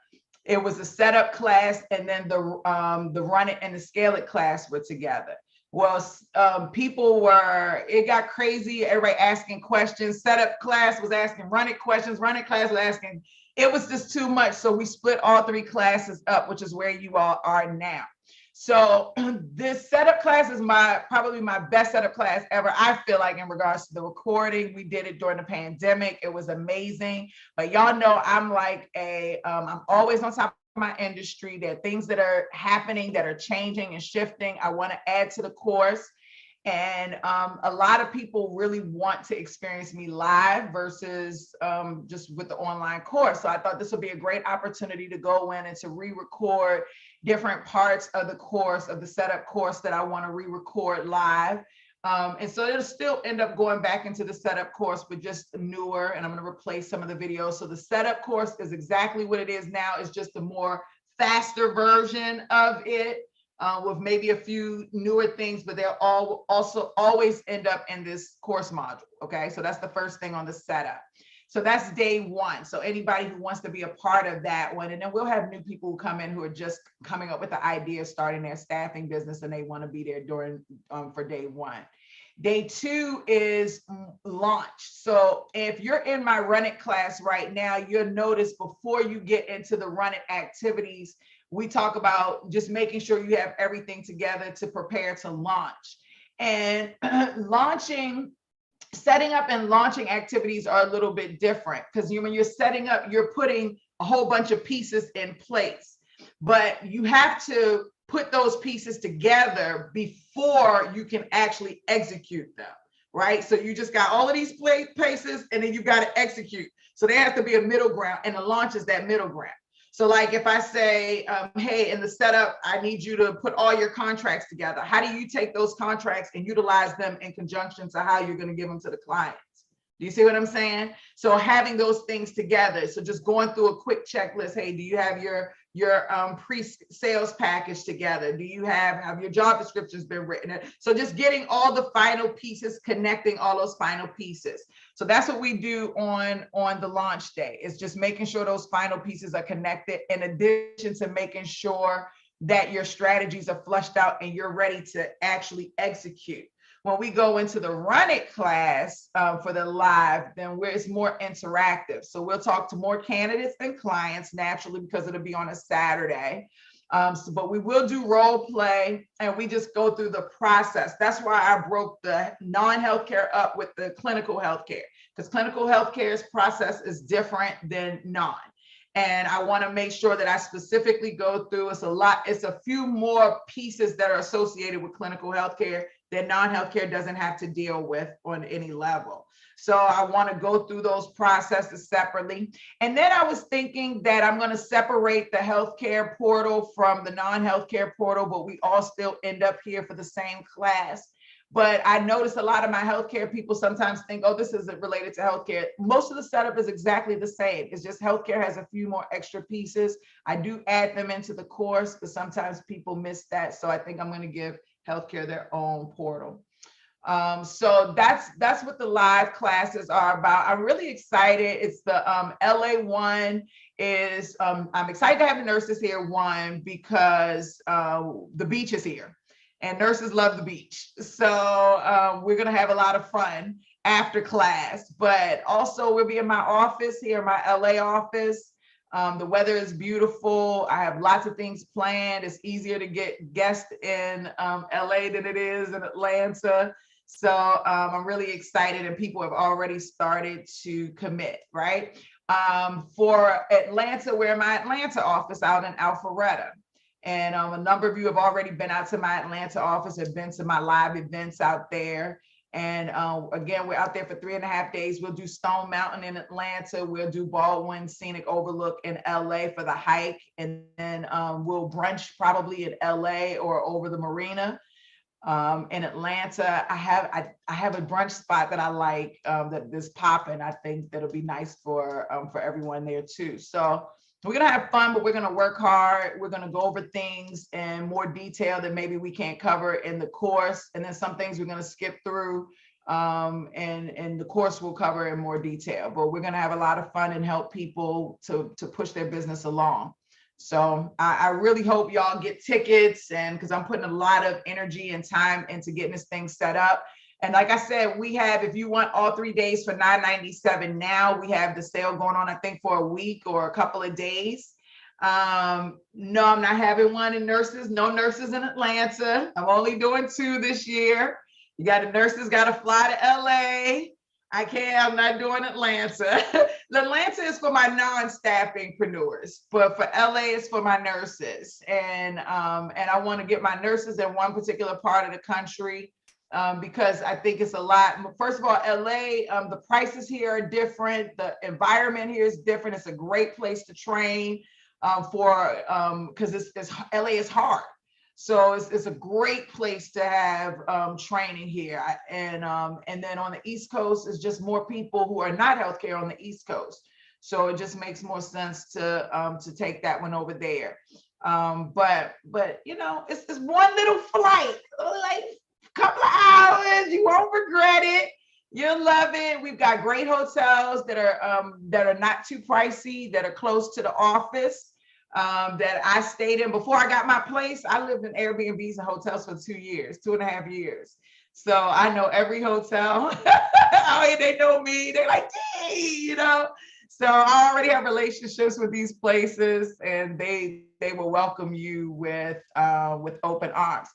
it was a setup class, and then the run it and the scale it class were together. Well, it got crazy. Everybody asking questions. Setup class was asking run it questions. Run it class was asking. It was just too much. So we split all 3 classes up, which is where you all are now. So this setup class is probably my best setup class ever. I feel like in regards to the recording, we did it during the pandemic. It was amazing. But y'all know I'm like I'm always on top of my industry. There are things that are happening that are changing and shifting. I want to add to the course. And a lot of people really want to experience me live versus just with the online course. So I thought this would be a great opportunity to go in and to re-record different parts of the course, of the setup course that I want to re-record live. And so it'll still end up going back into the setup course, but just newer, and I'm going to replace some of the videos. So the setup course is exactly what it is now. It's just a more faster version of it. With maybe a few newer things, but they'll also always end up in this course module. Okay, so that's the first thing on the setup. So that's day 1. So anybody who wants to be a part of that one, and then we'll have new people who come in who are just coming up with the idea of starting their staffing business, and they want to be there for day 1. Day 2 is launch. So if you're in my Run It class right now, you'll notice before you get into the Run It activities, we talk about just making sure you have everything together to prepare to launch. And setting up and launching activities are a little bit different, because when you're setting up, you're putting a whole bunch of pieces in place, but you have to put those pieces together before you can actually execute them, right? So you just got all of these places, and then you got to execute. So there has to be a middle ground, and the launch is that middle ground. So like if I say, hey, in the setup, I need you to put all your contracts together. How do you take those contracts and utilize them in conjunction to how you're going to give them to the clients? Do you see what I'm saying? So having those things together. So just going through a quick checklist. Hey, do you have your pre-sales package together? Do you have your job descriptions been written? So just getting all the final pieces, connecting all those final pieces. So that's what we do on the launch day. It's just making sure those final pieces are connected, in addition to making sure that your strategies are flushed out and you're ready to actually execute. When we go into the Run It class for the live, then it's more interactive. So we'll talk to more candidates and clients naturally, because it'll be on a Saturday. But we will do role play, and we just go through the process. That's why I broke the non-healthcare up with the clinical healthcare, because clinical healthcare's process is different than non. And I want to make sure that I specifically go through. It's a few more pieces that are associated with clinical healthcare that non-healthcare doesn't have to deal with on any level. So I want to go through those processes separately. And then I was thinking that I'm going to separate the healthcare portal from the non-healthcare portal, but we all still end up here for the same class. But I notice a lot of my healthcare people sometimes think, oh, this isn't related to healthcare. Most of the setup is exactly the same. It's just healthcare has a few more extra pieces. I do add them into the course, but sometimes people miss that. So I think I'm going to give healthcare their own portal. So that's what the live classes are about. I'm really excited. It's the LA one is, I'm excited to have the nurses here, one, because the beach is here. And nurses love the beach. So we're gonna have a lot of fun after class, but also we'll be in my office here, my LA office. The weather is beautiful. I have lots of things planned. It's easier to get guests in LA than it is in Atlanta. So I'm really excited, and people have already started to commit, right? For Atlanta, we're in my Atlanta office out in Alpharetta. And a number of you have already been out to my Atlanta office, have been to my live events out there. And again, we're out there for 3.5 days. We'll do Stone Mountain in Atlanta. We'll do Baldwin Scenic Overlook in LA for the hike. And then we'll brunch probably in LA or over the marina. In Atlanta, I have a brunch spot that I like that is popping. I think that'll be nice for everyone there too. So we're going to have fun, but we're going to work hard. We're going to go over things in more detail that maybe we can't cover in the course. And then some things we're going to skip through and the course will cover in more detail. But we're going to have a lot of fun and help people to push their business along. So I really hope y'all get tickets, and because I'm putting a lot of energy and time into getting this thing set up. And like I said, we have, if you want all 3 days for $9.97 now, we have the sale going on, I think, for a week or a couple of days. No, I'm not having one in nurses. No nurses in Atlanta. I'm only doing 2 this year. You got the nurses got to fly to LA. I'm not doing Atlanta. Atlanta is for my non-staffingpreneurs, but for LA it's for my nurses. And I want to get my nurses in one particular part of the country, because I think it's a lot. First of all, LA, the prices here are different. The environment here is different. It's a great place to train because LA is hard. So it's a great place to have training here. And then on the East Coast, it's just more people who are not healthcare on the East Coast. So it just makes more sense to take that one over there. But you know, it's one little flight, like a couple of hours. You won't regret it. You'll love it. We've got great hotels that are not too pricey, that are close to the office. That I stayed in before I got my place. I lived in Airbnbs and hotels for 2 years, 2.5 years. So I know every hotel. Oh, they know me. They're like, hey, you know. So I already have relationships with these places, and they will welcome you with open arms.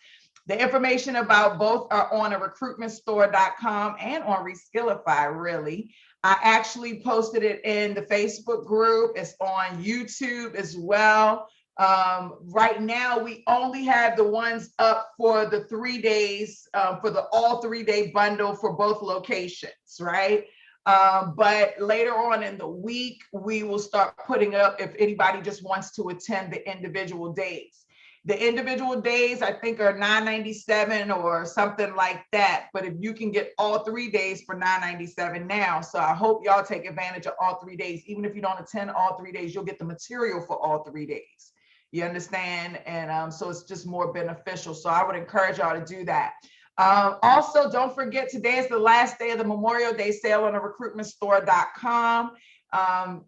The information about both are on a recruitmentstore.com and on Reskillify, really. I actually posted it in the Facebook group. It's on YouTube as well. Right now, we only have the ones up for the 3 days, for the all 3-day bundle for both locations, right? But later on in the week, we will start putting up if anybody just wants to attend the individual days. The individual days, I think, are $9.97 or something like that. But if you can get all 3 days for $9.97 now. So I hope y'all take advantage of all 3 days. Even if you don't attend all 3 days, you'll get the material for all 3 days. You understand? And so it's just more beneficial. So I would encourage y'all to do that. Also, don't forget, today is the last day of the Memorial Day sale on the recruitmentstore.com.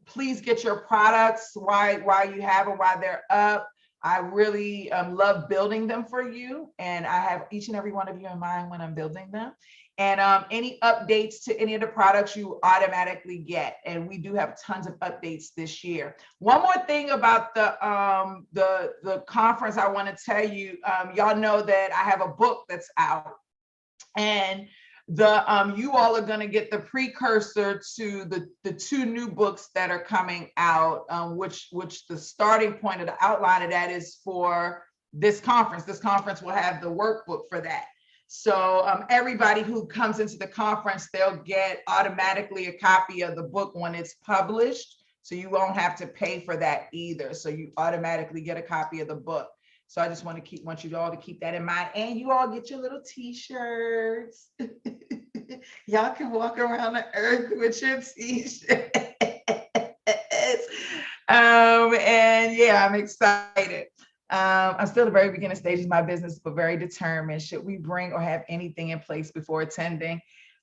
Please get your products while you have them, while they're up. I really love building them for you, and I have each and every one of you in mind when I'm building them. And any updates to any of the products you automatically get, and we do have tons of updates this year. One more thing about the conference I want to tell you. Y'all know that I have a book that's out, and you all are going to get the precursor to the 2 new books that are coming out, which the starting point of the outline of that is for this conference. This conference will have the workbook for that. So everybody who comes into the conference, they'll get automatically a copy of the book when it's published. So you won't have to pay for that either. So you automatically get a copy of the book. So I just want you all to keep that in mind, and you all get your little t-shirts. Y'all can walk around the earth with your t-shirts. And yeah, I'm excited. I'm still at the very beginning stages of my business, but very determined. Should we bring or have anything in place before attending?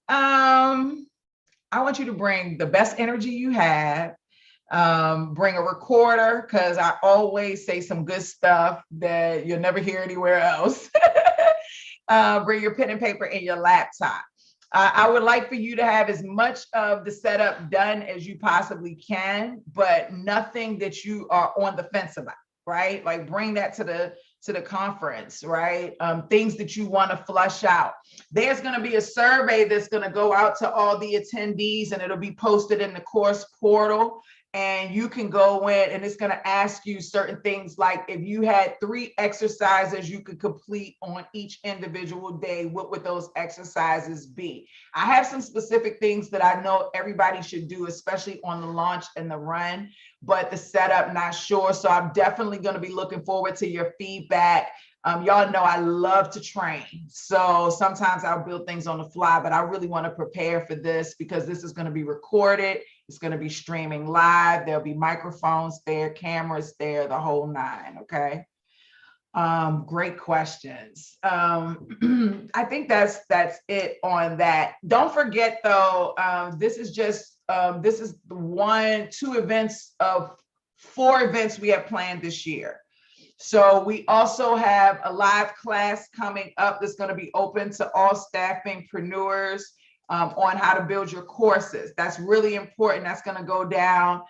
I want you to bring the best energy you have. Bring a recorder, because I always say some good stuff that you'll never hear anywhere else. Bring your pen and paper and your laptop. I would like for you to have as much of the setup done as you possibly can, but nothing that you are on the fence about, right? Like bring that to the conference, right? Things that you want to flush out. There's going to be a survey that's going to go out to all the attendees, and it'll be posted in the course portal. And you can go in, and it's going to ask you certain things like, if you had 3 exercises you could complete on each individual day, what would those exercises be? I have some specific things that I know everybody should do, especially on the launch and the run, but the setup, not sure. So I'm definitely going to be looking forward to your feedback. Y'all know I love to train. So sometimes I'll build things on the fly, but I really want to prepare for this because this is going to be recorded. It's going to be streaming live. There'll be microphones there, cameras there, the whole 9. Okay. Great questions. I think that's it on that. Don't forget though, this is just, this is 2 events of 4 events we have planned this year. So we also have a live class coming up that's going to be open to all staffingpreneurs on how to build your courses. That's really important. That's going to go down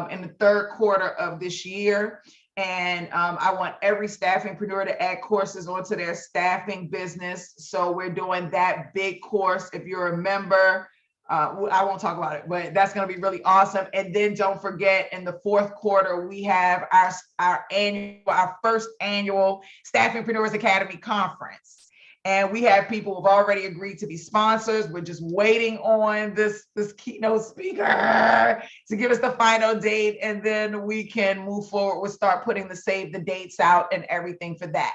in the 3rd quarter of this year. And I want every staffingpreneur to add courses onto their staffing business. So we're doing that big course. If you're a member, I won't talk about it, but that's going to be really awesome. And then don't forget, in the 4th quarter, we have our first annual Staffingpreneurs Academy conference. And we have people who've already agreed to be sponsors. We're just waiting on this keynote speaker to give us the final date. And then we can move forward. We'll start putting save the dates out and everything for that.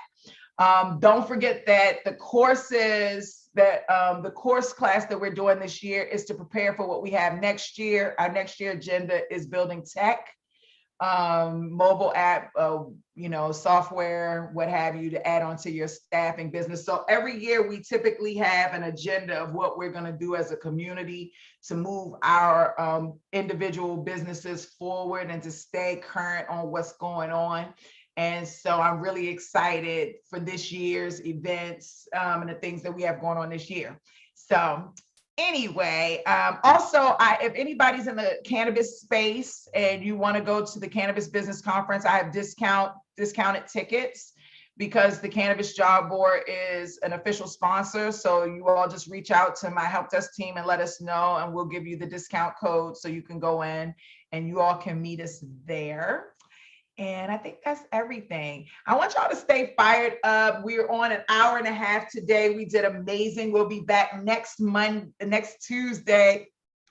Don't forget that the courses the course class that we're doing this year is to prepare for what we have next year. Our next year agenda is building tech, mobile app, software, what have you, to add on to your staffing business. So every year we typically have an agenda of what we're going to do as a community to move our individual businesses forward and to stay current on what's going on. And so I'm really excited for this year's events and the things that we have going on this year. So anyway, also, if anybody's in the cannabis space and you want to go to the Cannabis Business Conference, I have discounted tickets because the Cannabis Job Board is an official sponsor. So you all just reach out to my help desk team and let us know, and we'll give you the discount code so you can go in and you all can meet us there. And I think that's everything. I want y'all to stay fired up. We're on an hour and a half today. We did amazing. We'll be back next Tuesday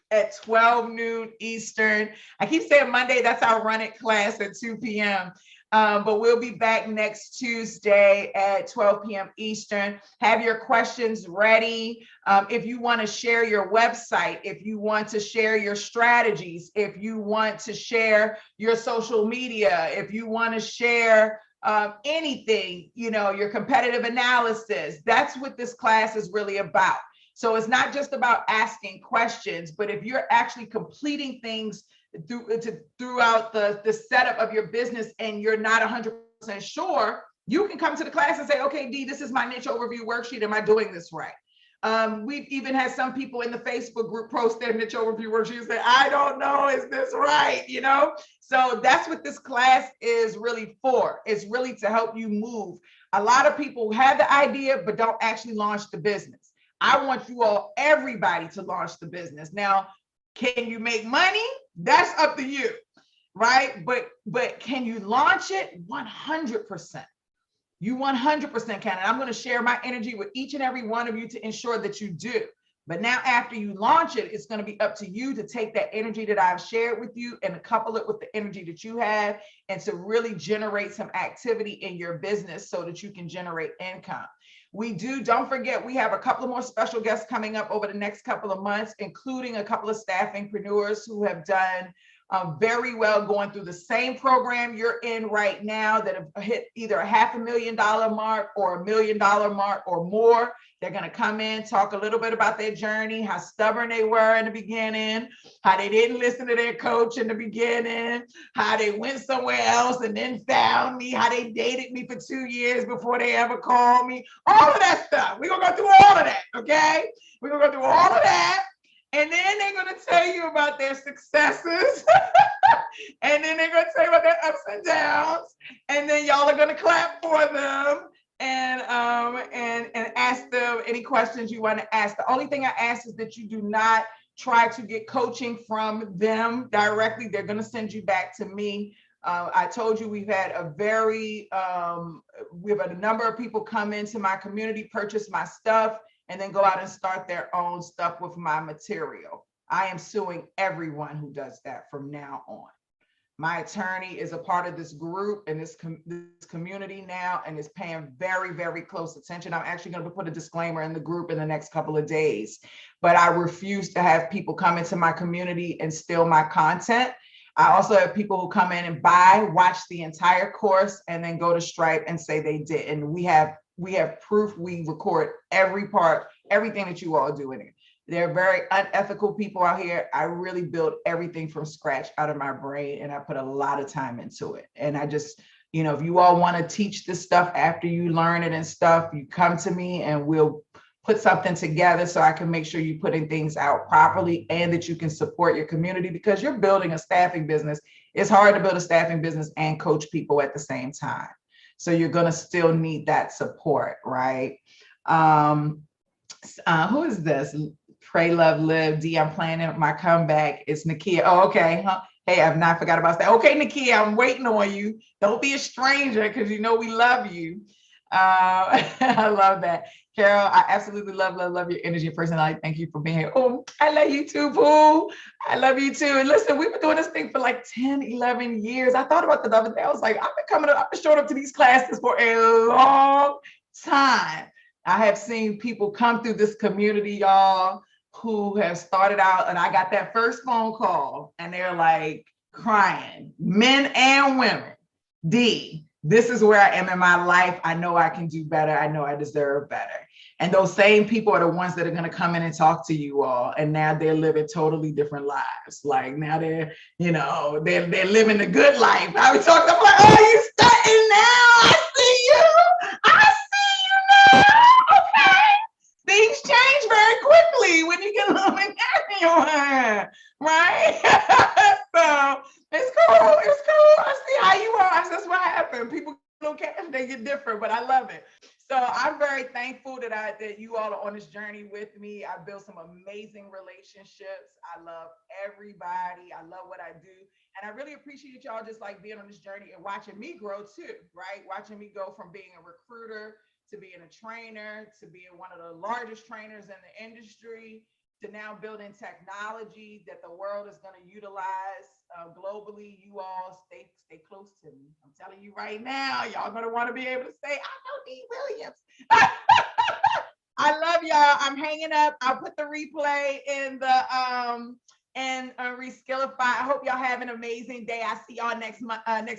at 12 noon Eastern. I keep saying Monday, that's our Run It class at 2 p.m. But we'll be back next Tuesday at 12 p.m. Eastern. Have your questions ready. If you want to share your website, if you want to share your strategies, if you want to share your social media, if you want to share anything, your competitive analysis, that's what this class is really about. So it's not just about asking questions, but if you're actually completing things throughout the setup of your business and you're not 100% sure, you can come to the class and say, okay, Dee, this is my niche overview worksheet. Am I doing this right? We've even had some people in the Facebook group post their niche overview worksheet and say, I don't know, is this right? So that's what this class is really for. It's really to help you move. A lot of people have the idea, but don't actually launch the business. I want you all, everybody, to launch the business. Now, can you make money? That's up to you, right? But can you launch it? 100%. You 100% can. And I'm going to share my energy with each and every one of you to ensure that you do. But now after you launch it, it's going to be up to you to take that energy that I've shared with you and to couple it with the energy that you have and to really generate some activity in your business so that you can generate income. Don't forget, we have a couple of more special guests coming up over the next couple of months, including a couple of staffingpreneurs who have done very well going through the same program you're in right now, that have hit either a $500,000 mark or $1 million mark or more. They're going to come in, talk a little bit about their journey, how stubborn they were in the beginning, how they didn't listen to their coach in the beginning, how they went somewhere else and then found me, how they dated me for 2 years before they ever called me, all of that stuff. We're going to go through all of that, okay? We're going to go through all of that. And then they're going to tell you about their successes. And then they're going to tell you about their ups and downs. And then y'all are going to clap for them and ask them any questions you want to ask. The only thing I ask is that you do not try to get coaching from them directly. They're going to send you back to me. I told you we've had we have a number of people come into my community, purchase my stuff, and then go out and start their own stuff with my material. I am suing everyone who does that from now on. My attorney is a part of this group and this community now and is paying very, very close attention. I'm actually going to put a disclaimer in the group in the next couple of days, but I refuse to have people come into my community and steal my content. I also have people who come in and watch the entire course, and then go to Stripe and say they did. And we have proof. We record every part, everything that you all do in it. There are very unethical people out here. I really built everything from scratch out of my brain, and I put a lot of time into it. And I just, you know, if you all want to teach this stuff after you learn it and stuff, you come to me and we'll put something together so I can make sure you're putting things out properly and that you can support your community, because you're building a staffing business. It's hard to build a staffing business and coach people at the same time. So you're going to still need that support, right? Who is this? Pray, love, live. D, I'm planning my comeback. It's Nakia. Oh, okay. Huh? Hey, I've not forgot about that. Okay, Nakia, I'm waiting on you. Don't be a stranger, because you know we love you. I love that. Carol, I absolutely love your energy and personality. Thank you for being here. Oh, I love you too, Pooh. I love you too. And listen, we've been doing this thing for like 10, 11 years. I thought about the other day. I was like, I've been showing up to these classes for a long time. I have seen people come through this community, y'all, who have started out, and I got that first phone call and they're like crying, men and women. D, this is where I am in my life. I know I can do better. I know I deserve better. And those same people are the ones that are going to come in and talk to you all. And now they're living totally different lives. Like now they're, you know, they're living the good life. I was talking, I'm like, oh, you starting now? I see you. I see you now. Okay. Things change very quickly when you get a little bit in your hand, right? So it's cool. It's cool. I see how you are. That's what happened. People don't care if they get different, but I love it. So I'm very thankful that you all are on this journey with me. I built some amazing relationships. I love everybody. I love what I do. And I really appreciate y'all just like being on this journey and watching me grow too, right? Watching me go from being a recruiter to being a trainer, to being one of the largest trainers in the industry, to now building technology that the world is going to utilize globally. You all stay close to me. I'm telling you right now, y'all going to want to be able to say, I know D. Williams. I love y'all. I'm hanging up. I'll put the replay in the Reskillify. I hope y'all have an amazing day. I see y'all next month.